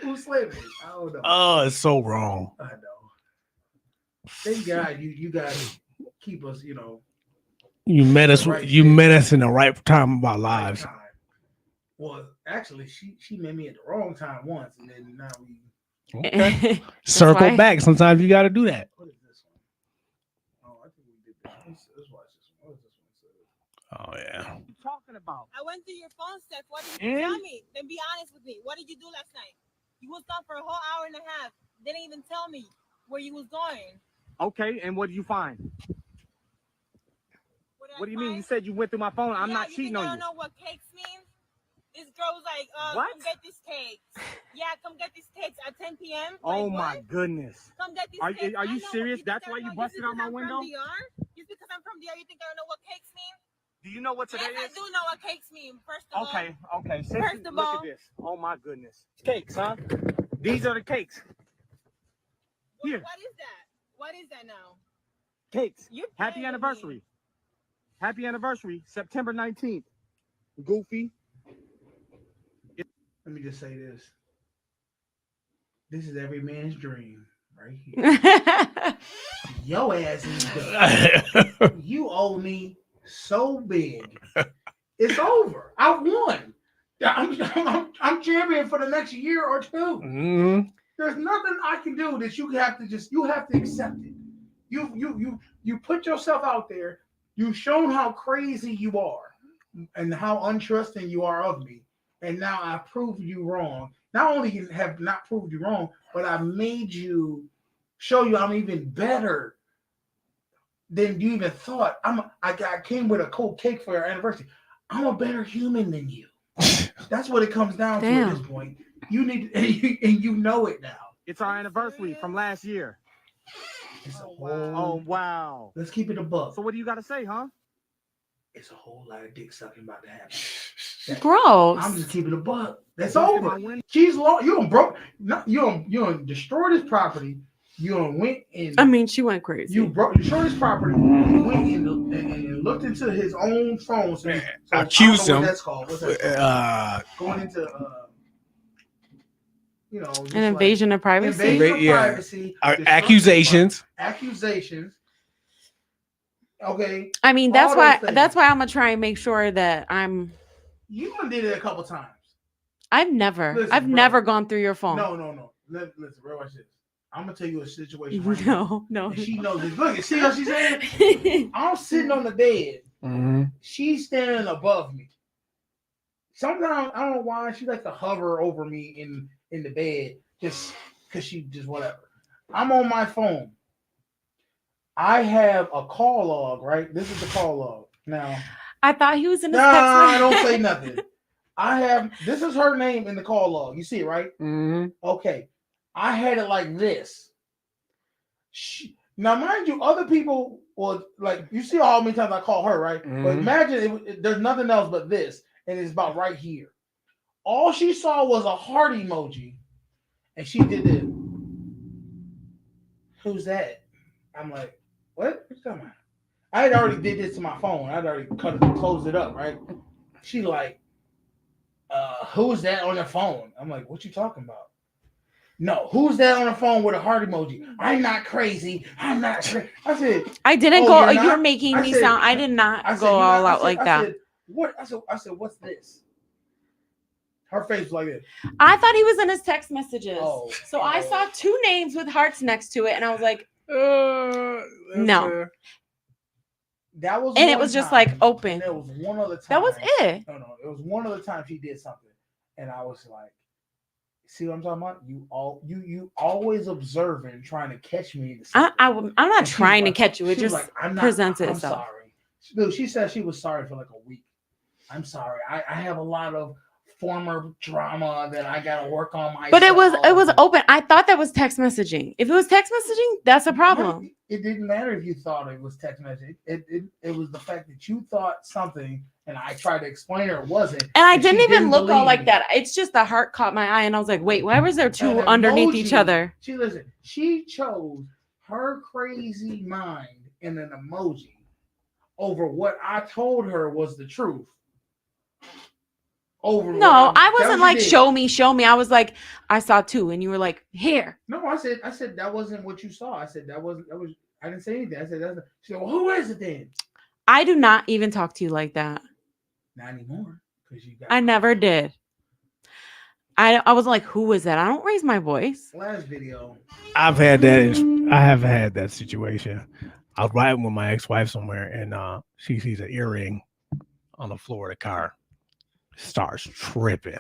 Who's slipping? I don't know. Oh, it's so wrong. I know. Thank God you guys keep us, You met us. You met us in the right time of our lives. Well, actually, she met me at the wrong time once, and then now we. Okay. Circle back. Sometimes you got to do that. What is this one? Oh, I think we did this. Let's watch this one. What is this one? Oh yeah. What are you talking about? I went through your phone, Steph. What did you tell me? Then be honest with me. What did you do last night? You was gone for a whole hour and a half. Didn't even tell me where you was going. Okay, and what did you find? What do you mean? You said you went through my phone. I'm not cheating on you. I don't know what cakes mean. This girl was like, what? Come get these cakes. Yeah, come get these cakes at 10 p.m. Oh my goodness. Come get these cakes. Are you serious? That's why you busted out my window? Just because I'm from DR, you think I don't know what cakes mean? Do you know what today is? Yes, I do know what cakes mean. First of all. Okay. First of all. Look at this. Oh my goodness. Cakes, huh? These are the cakes. Here. What is that? What is that now? Cakes. Happy anniversary. Happy anniversary, September 19th. Goofy. Let me just say this. This is every man's dream, right here. Your ass is done. You owe me so big. It's over. I won. I'm champion for the next year or two. Mm-hmm. There's nothing I can do that you have to accept it. You put yourself out there. You've shown how crazy you are and how untrusting you are of me. And now I proved you wrong. Not only have not proved you wrong, but I made you show you I'm even better than you even thought. I came with a cold cake for your anniversary. I'm a better human than you. That's what it comes down to at this point. You need and you know it now. It's our anniversary from last year. Oh wow. Let's keep it a buck. So what do you got to say, huh? It's a whole lot of dick sucking about to happen. Gross. I'm just keeping a buck. That's over. She's lost. You don't broke. No, you don't destroy this property. You don't went in. I mean, she went crazy. You destroyed his property. You went in and looked into his own phone. So accused him. What that's called. What's that called? Going into an invasion of privacy. Privacy. Accusations. Accusations. Okay. I mean, that's why I'm gonna try and make sure that I'm. You done did it a couple times. I've never gone through your phone. No. Listen, bro, watch this. I'm gonna tell you a situation. Right no. And she knows this. Look, see how she's saying? I'm sitting on the bed. Mm-hmm. She's standing above me. Sometimes I don't know why she likes to hover over me in the bed, just because she just whatever. I'm on my phone. I have a call log, right? This is the call log. Now, I thought he was in his Nah, text. don't say nothing. This is her name in the call log. You see it, right? Mm-hmm. Okay. I had it like this. Now, mind you, other people will, like, you see how many times I call her, right? But Mhm. imagine there's nothing else but this, and it's about right here. All she saw was a heart emoji, and she did this. Who's that? I'm like, what? What you talking about? I had already did this to my phone. I'd already closed it up, right? She like, who's that on the phone? I'm like, what you talking about? No, who's that on the phone with a heart emoji? I'm not crazy. I'm not crazy. I said, I didn't oh, go. you're You're not? making I me said- sound. I did not I said, go you're all not- out like I that. said, what? I said, what's this? Her face was like this. I thought he was in his text messages. Oh, So I saw two names with hearts next to it, and I was like, no. That was And one it was just time, like open. And there was one other time. That was it. No, it was one other time she did something, and I was like, "See what I'm talking about? You always observing, trying to catch me." I'm not And she trying was to catch you. It she was just I'm presents I'm itself. sorry. Dude, she said she was sorry for like a week. I'm sorry. I have a lot of former drama that I gotta work on myself. But it was open. I thought that was text messaging. If it was text messaging, that's a problem. It didn't matter if you thought it was text message. It was the fact that you thought something, and I tried to explain her it wasn't. And I she didn't even look all believe like me. that. It's just the heart caught my eye, and I was like, wait, why was there two An underneath each emoji- other? She chose her crazy mind in an emoji over what I told her was the truth. No, I wasn't like, show me. I was like, I saw two, and you were like, here. No, I said that wasn't what you saw. I said that was. I didn't say anything. I said that's. She said, well, who is it then? I do not even talk to you like that. Not anymore, because you got. I never did. I wasn't like, who is that? I don't raise my voice. Last video. I have had that situation. I was riding with my ex-wife somewhere, and she sees an earring on the floor of the car. Starts tripping,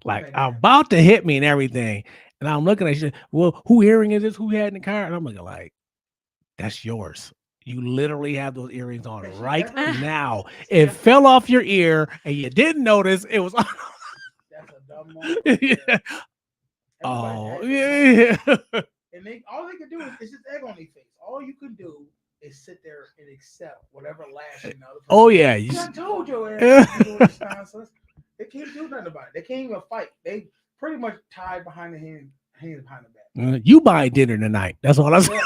like about to hit me and everything. And I'm looking at you. Well, who earring is this? Who had in the car? And I'm looking like, that's yours. You literally have those earrings on right now. It fell off your ear, and you didn't notice it was on. That's a dumb moment. Yeah. Oh yeah. And all they could do is just egg on their face. All you could do is sit there and accept whatever lashing the other person. Oh yeah. I told your ass doing this nonsense. They can't do nothing about it. They can't even fight. They pretty much tied behind the hands behind the back. You buy dinner tonight. That's all I'm saying.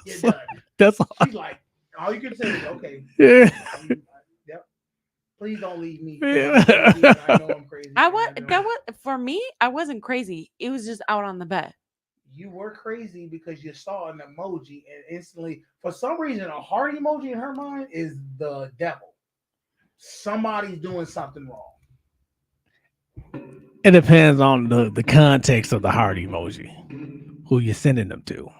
You're done. That's all. She's like, all you can say is, okay. Yeah. Yep. Please don't leave me. Yeah. I know I'm crazy. For me, I wasn't crazy. It was just out on the bed. You were crazy because you saw an emoji and instantly, for some reason, a heart emoji in her mind is the devil. Somebody's doing something wrong. It depends on the context of the heart emoji, who you're sending them to,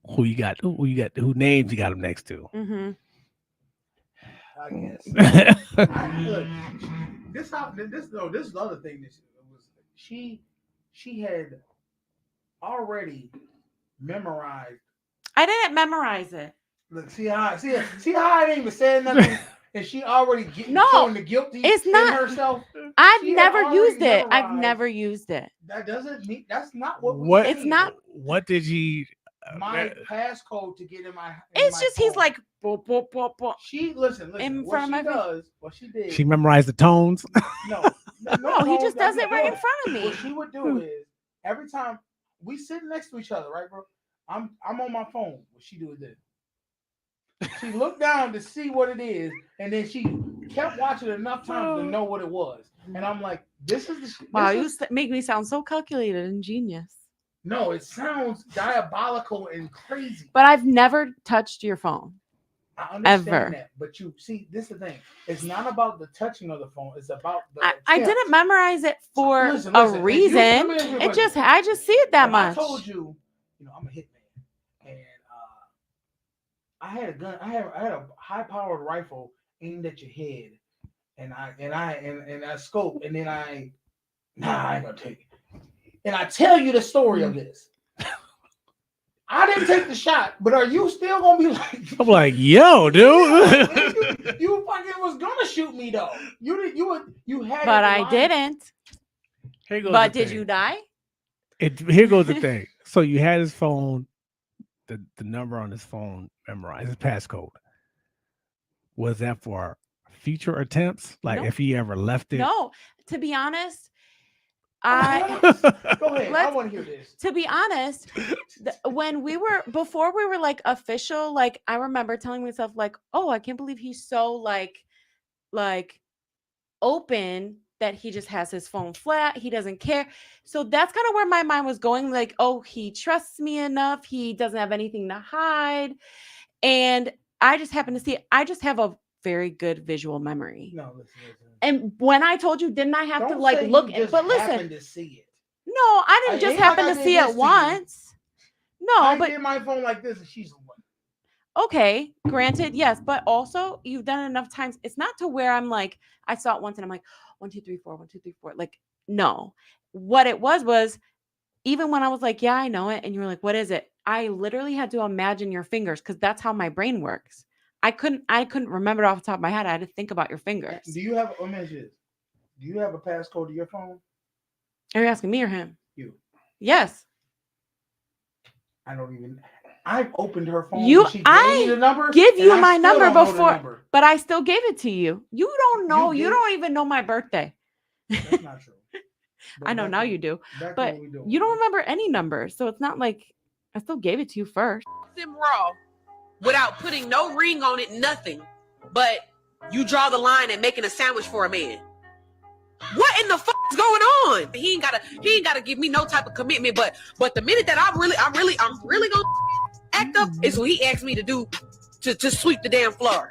who who names you got them next to. Mm-hmm. I guess. This is the other thing that was she had already memorized. I didn't memorize it. Look, see how I didn't even say nothing, and she already showing the guilty it's in not herself. I've She had never already used it. I've memorized. never used it. That doesn't mean that's not what we What? say. It's not. What did you? My passcode to get in my. It's just he's like, bo, bo, bo, bo. She listen. In What front she of my face. does, what she did. She memorized the tones. No, he just does it right in front of me. What she would do is every time we sit next to each other, right, bro? I'm on my phone. What she do is this. She looked down to see what it is, and then she kept watching it enough times to know what it was. And I'm like, this is the Wow, you make me sound so calculated and genius. No, it sounds diabolical and crazy. But I've never touched your phone. I understand ever. that, but you see, this is the thing. It's not about the touching of the phone. It's about the. I attempt. didn't memorize it for Listen, a if you- reason. let me ask you a I question. just see it that If much. I told you, I'm a hitman, and I had a gun. I had a high-powered rifle aimed at your head, and I scope, and then I ain't gonna take it. And I tell you the story of this. I didn't take the shot, but are you still gonna be like? I'm like, yo, dude. You fucking was gonna shoot me though. You had. But it I lined- didn't. Here goes But the did thing. you die? Here goes the thing. So you had his phone, the number on his phone memorized, his passcode. Was that for future attempts? Like No. if he ever left it? No, to be honest, Go ahead. I want to hear this. To be honest, before we were like official, like I remember telling myself like, oh, I can't believe he's so like open that he just has his phone flat. He doesn't care. So that's kind of where my mind was going. Like, oh, he trusts me enough. He doesn't have anything to hide. And I just happened to see it. I just have a very good visual memory. No, listen. And when I told you, didn't I have Don't to like say look you at? just But listen, happened to see it. no, I didn't just ain't like happen I to did see this it to you. once. No, I but did my phone like this, and she's the one. okay, granted, yes, but also you've done it enough times. It's not to where I'm like, I saw it once and I'm like, 1, 2, 3, 4, 1, 2, 3, 4. Like, no. What it was even when I was like, yeah, I know it, and you were like, what is it? I literally had to imagine your fingers because that's how my brain works. I couldn't remember it off the top of my head. I had to think about your fingers. Do you have? Let me ask you this. Do you have a passcode to your phone? Are you asking me or him? You. Yes. I don't even. I've opened her phone. You, She gave me the number. give you and I my still number don't know the before, number. but I still gave it to you. You don't know. You gave- don't even know my birthday. That's not true. But I know back now to- you do, back to but what we doing. you don't remember any numbers, so it's not like I still gave it to you first. Them raw without putting no ring on it, nothing. But you draw the line at making a sandwich for a man. What in the fuck is going on? He ain't gotta give me no type of commitment. But the minute that I'm really gonna act up is what he asked me to do to sweep the damn floor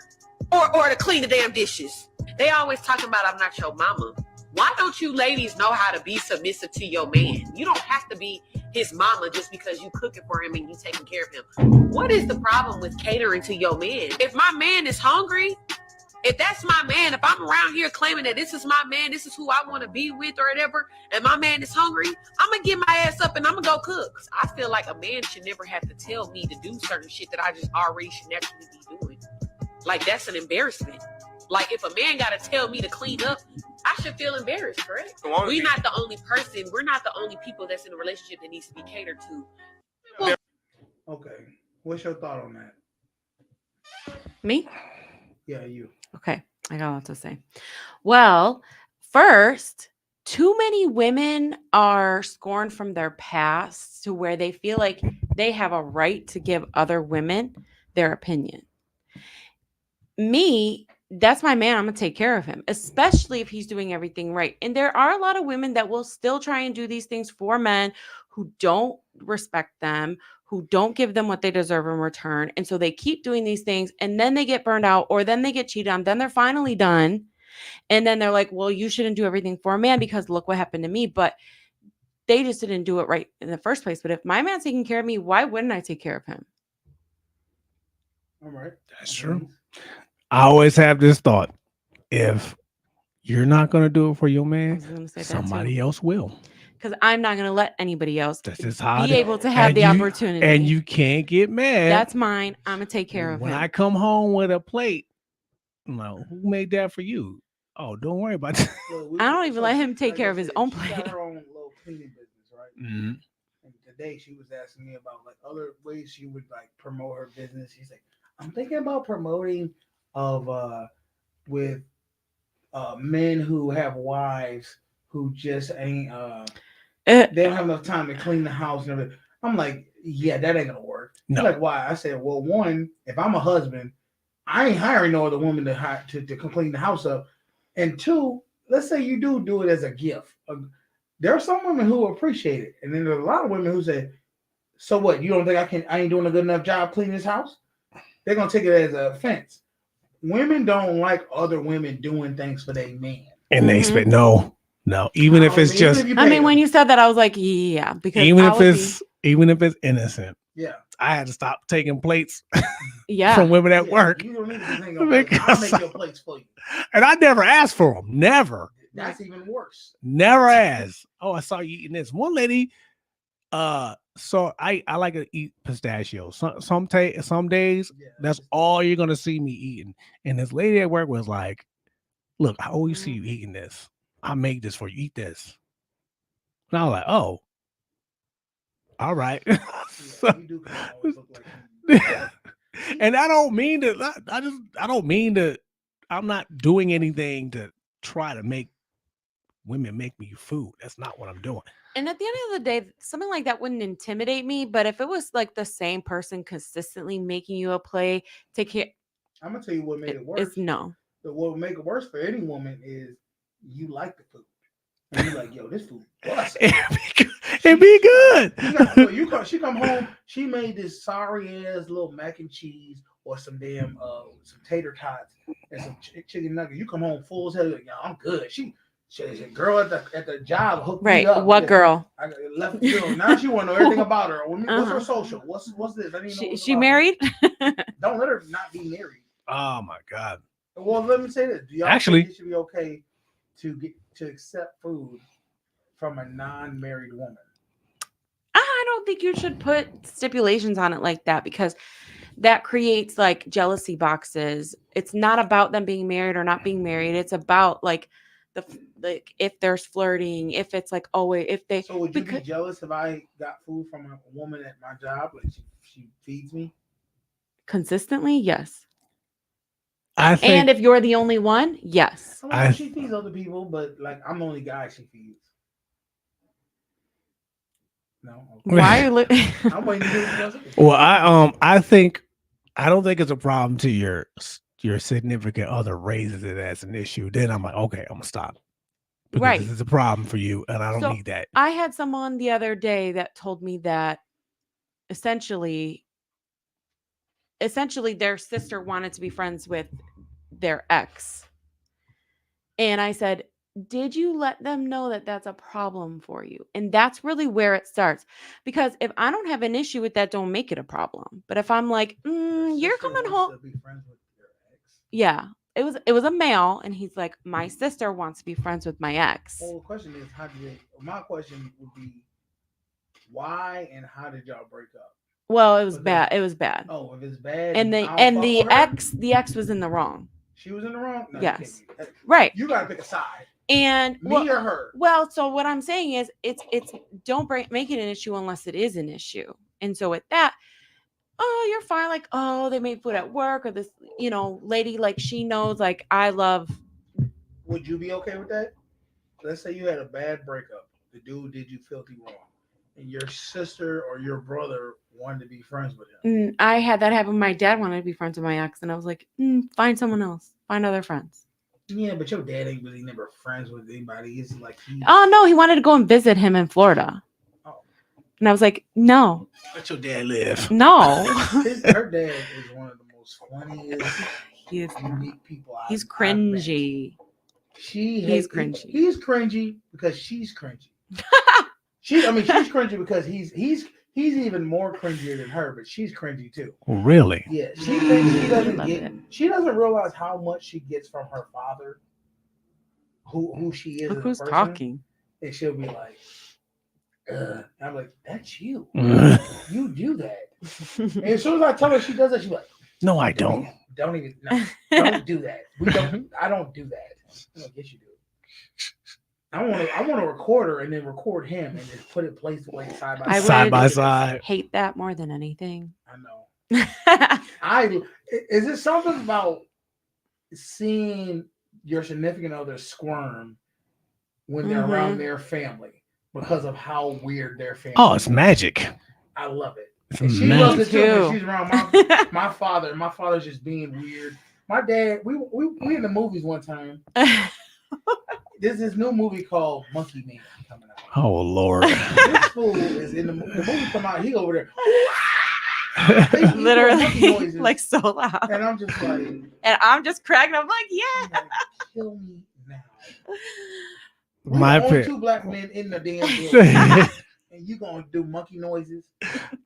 or to clean the damn dishes. They always talking about I'm not your mama. Why don't you ladies know how to be submissive to your man? You don't have to be his mama just because you cooking for him and you taking care of him. What is the problem with catering to your man? If my man is hungry, if that's my man, if I'm around here claiming that this is my man, this is who I want to be with or whatever, and my man is hungry, I'm going to get my ass up and I'm going to go cook. I feel like a man should never have to tell me to do certain shit that I just already should naturally be doing. Like, that's an embarrassment. Like, if a man got to tell me to clean up, I should feel embarrassed, correct? We're not the only person. We're not the only people that's in a relationship that needs to be catered to. Okay. What's your thought on that? Me? Yeah, you. Okay, I got a lot to say. Well, first, too many women are scorned from their past to where they feel like they have a right to give other women their opinion. Me, that's my man. I'm going to take care of him, especially if he's doing everything right. And there are a lot of women that will still try and do these things for men who don't respect them, who don't give them what they deserve in return. And so they keep doing these things and then they get burned out or then they get cheated on. Then they're finally done. And then they're like, well, you shouldn't do everything for a man because look what happened to me. But they just didn't do it right in the first place. But if my man's taking care of me, why wouldn't I take care of him? All right. That's true. I always have this thought. If you're not going to do it for your man, somebody else will. Because I'm not going to let anybody else be able to have the opportunity. And you can't get mad. That's mine. I'm going to take care of when him. I come home with a plate, I'm like, who made that for you? Oh, don't worry about that. I don't even let him take care of his own She plate. got her own little cleaning business, right? Mm-hmm. And today she was asking me about like other ways she would like promote her business. She's like, I'm thinking about promoting with men who have wives who just ain't they don't have enough time to clean the house and everything. I'm like, yeah, that ain't gonna work. No. She's like, why? I said, well, one, if I'm a husband, I ain't hiring no other woman to clean the house up. And two, let's say you do it as a gift. There are some women who appreciate it, and then there's a lot of women who say, so what? You don't think I ain't doing a good enough job cleaning this house? They're gonna take it as an offense. Women don't like other women doing things for their man. And they expect no. Even if it's just. I mean, when you said that, I was like, yeah, because even if it's innocent. Yeah. I had to stop taking plates Yeah. from women at work. You don't need to hang on plates. I'll make your plates for you. And I never asked for them. Never. That's even worse. Never asked. Oh, I saw you eating this. One lady So I like to eat pistachios. Some days that's all you're gonna see me eating. And this lady at work was like, "Look, I always see you eating this. I make this for you. Eat this." And I was like, "Oh, all right." So- and I don't mean to. I don't mean to. I'm not doing anything to try to make women make me food. That's not what I'm doing. And at the end of the day, something like that wouldn't intimidate me. But if it was like the same person consistently making you a play, take care. I'm gonna tell you what made it worse. It's no. But what would make it worse for any woman is you like the food. And you're like, yo, this food busting. It'd be good. She come home, she made this sorry ass little mac and cheese or some damn some tater tots and some chicken nuggets. You come home full as hell, like, yo, I'm good. She a girl at the job hooked me up. What girl? I left the girl. Now she want to know everything about her. What's her social? What's this? I didn't know. She married? Don't let her not be married. Oh my God. Well, let me say this. Do y'all Actually, think it should be okay to accept food from a non-married woman? I don't think you should put stipulations on it like that because that creates like jealousy boxes. It's not about them being married or not being married. It's about like if there's flirting, if it's like always if they. So would you be jealous if I got food from a woman at my job, like she feeds me consistently? Yes. think, and if you're the only one, yes. She feeds other people, but like I'm the only guy she feeds. No. Okay. Why are you I'm waiting to hear what you guys say. Well, I don't think it's a problem to your significant other raises it as an issue. Then I'm like, okay, I'm gonna stop. Because Right. This is a problem for you, and I don't need that. I had someone the other day that told me that essentially their sister wanted to be friends with their ex. And I said, did you let them know that that's a problem for you? And that's really where it starts. Because if I don't have an issue with that, don't make it a problem. But if I'm like, you're coming home. Yeah. It was a male, and he's like, my sister wants to be friends with my ex. Well, the question is, my question would be, why and how did y'all break up? Well, it was bad. It was bad. Oh, if it's bad, And the ex was in the wrong. She was in the wrong. No, yes, right. You gotta pick a side. And me or her. Well, so what I'm saying is, it's don't make it an issue unless it is an issue. And so with that, oh, you're fine. Like, oh, they made food at work, or this, lady, like she knows, like I love. Would you be okay with that? Let's say you had a bad breakup. The dude did you filthy wrong, and your sister or your brother wanted to be friends with him. I had that happen. My dad wanted to be friends with my ex, and I was like, find someone else. Find other friends. Yeah, but your dad ain't really never friends with anybody. It's like oh no, he wanted to go and visit him in Florida. Oh. And I was like, no. Let your dad live. No. Her dad is one of the most funniest, unique people. He's cringy. He's cringy. He's cringy because she's cringy. She's cringy because he's even more cringier than her, but she's cringy too. Really? Yeah. She thinks she doesn't realize how much she gets from her father, who she is. Look as who's a person, talking. And she'll be like, I'm like, that's you. You do that. And as soon as I tell her she does that, she's like, no, I don't. Don't do that. I don't do that. I'm like, yes, you do. I want to record her and then record him and just put it place side by side. Hate that more than anything. I know. Is it something about seeing your significant other squirm when they're around their family because of how weird their family? Oh, it's magic. I love it. And she loves it too when she's around my father. My father's just being weird. My dad, we in the movies one time. There's this new movie called Monkey Man coming out. Oh Lord! This fool is in the movie come out. He over there, literally, like so loud. And I'm just like, and I'm just cracking. I'm like, yeah, like, kill me now. My only two black men in the damn building, and you gonna do monkey noises?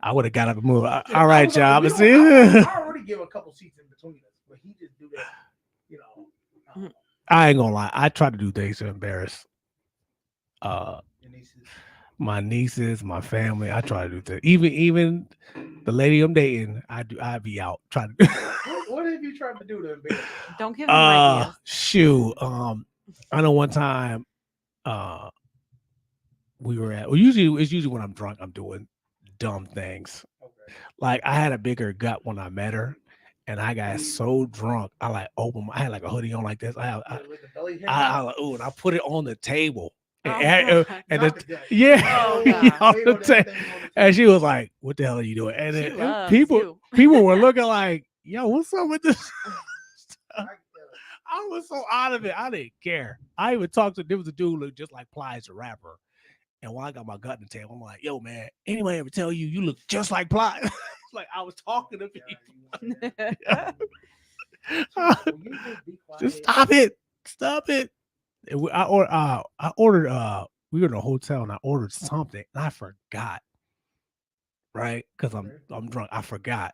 I would have got up and moved. All right, y'all. I already give a couple seats in between us, but he just do that, I ain't gonna lie. I try to do things to embarrass my nieces, my family. I try to do that. Even the lady I'm dating, I be out trying to. What have you tried to do to embarrass? Don't give them ideas. Shoot. I know one time, we were at. Well, usually when I'm drunk, I'm doing dumb things. Okay. Like I had a bigger gut when I met her, and I got so drunk. I like opened. I had like a hoodie on like this. And I put it on the table. And and she was like, "What the hell are you doing?" And then people were looking like, "Yo, what's up with this?" I was so out of it. I didn't care. I even talked to there was a dude who just like Plies the rapper. And when I got my gut in the table, I'm like, "Yo, man, anybody ever tell you look just like Plies?" Like I was talking to people. Just stop it. Stop it. I ordered we were in a hotel and I ordered something and I forgot. Right? Because I'm drunk. I forgot.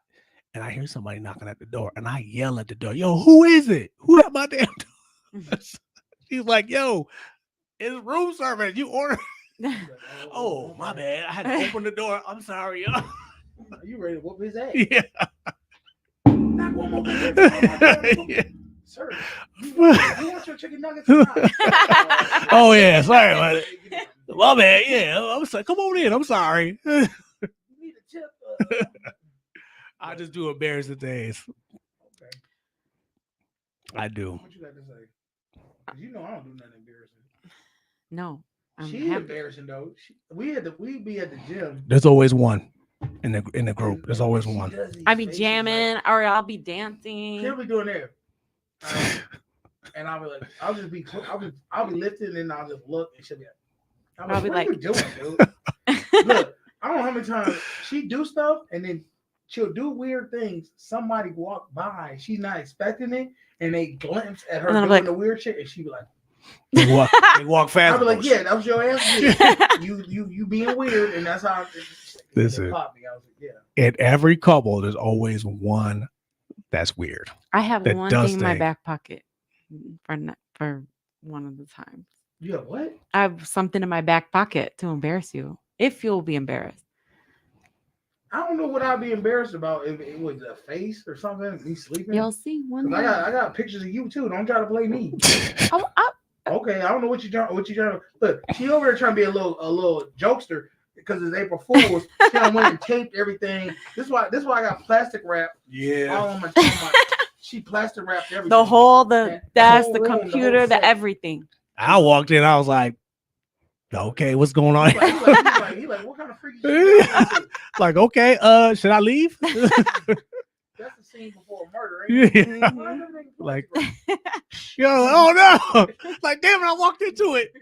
And I hear somebody knocking at the door and I yell at the door, "Yo, who is it? Who at my damn door?" She's like, "Yo, it's room service. You ordered." Oh, my bad. I had to open the door. I'm sorry, yo. Are you ready to whoop his ass? Yeah. Knock one more time. Yeah. Sir, you want your chicken nuggets or not? Oh yeah, sorry about it. My bad. Yeah, I'm sorry. Come on in. I'm sorry. You need a tip. I just do embarrassing things. Okay. I do. What you got to say? 'Cause you know I don't do nothing embarrassing. No. She's embarrassing though. We be at the gym. There's always one in the group. There's always one. I be jamming or I'll be dancing. She'll be doing there. And I'll be like, I'll be lifting and I'll just look and she'll be like, I'll be what are like, you doing, dude? Look, I don't know how many times she do stuff and then she'll do weird things. Somebody walk by, she's not expecting it, and they glimpse at her doing the weird shit, and she be like, they walk fast. I'll be like, yeah, that was your ass. You being weird, and that's how Listen, popped me. I was like, yeah. in every couple, there's always one that's weird. I have that one does thing in my things. back pocket for one of the times. You have what? I have something in my back pocket to embarrass you if you'll be embarrassed. I don't know what I'd be embarrassed about if it was a face or something. Me sleeping. You'll see one day. I got pictures of you too. Don't try to play me. Okay, I don't know what you trying to look. She over there trying to be a little jokester because it's April Fool's. She done went and taped everything. This is why I got plastic wrap. Yeah. All on my she plastic wrapped everything. The whole desk, the whole room, computer, the whole set. everything. I walked in, I was like, okay, what's going on? He like, what kind of freaky shit? Like, okay, should I leave? That's the scene before murder, ain't it? Yeah. Like, yo, oh no! Like, damn it, I walked into it.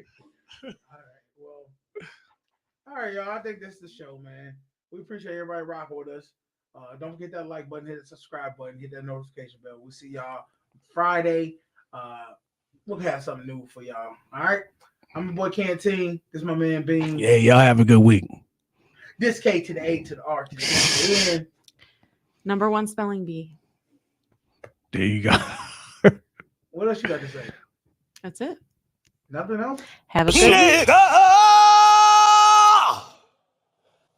All right, y'all. I think this is the show, man. We appreciate everybody rocking with us. Don't forget that like button, hit the subscribe button, hit that notification bell. We'll see y'all Friday. We'll have something new for y'all. All right. I'm your boy Canteen. This is my man Bean. Yeah, y'all have a good week. This K to the A to the R to the N. Number one spelling bee. There you go. What else you got to say? That's it. Nothing else? Have a good week.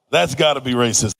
That's got to be racist.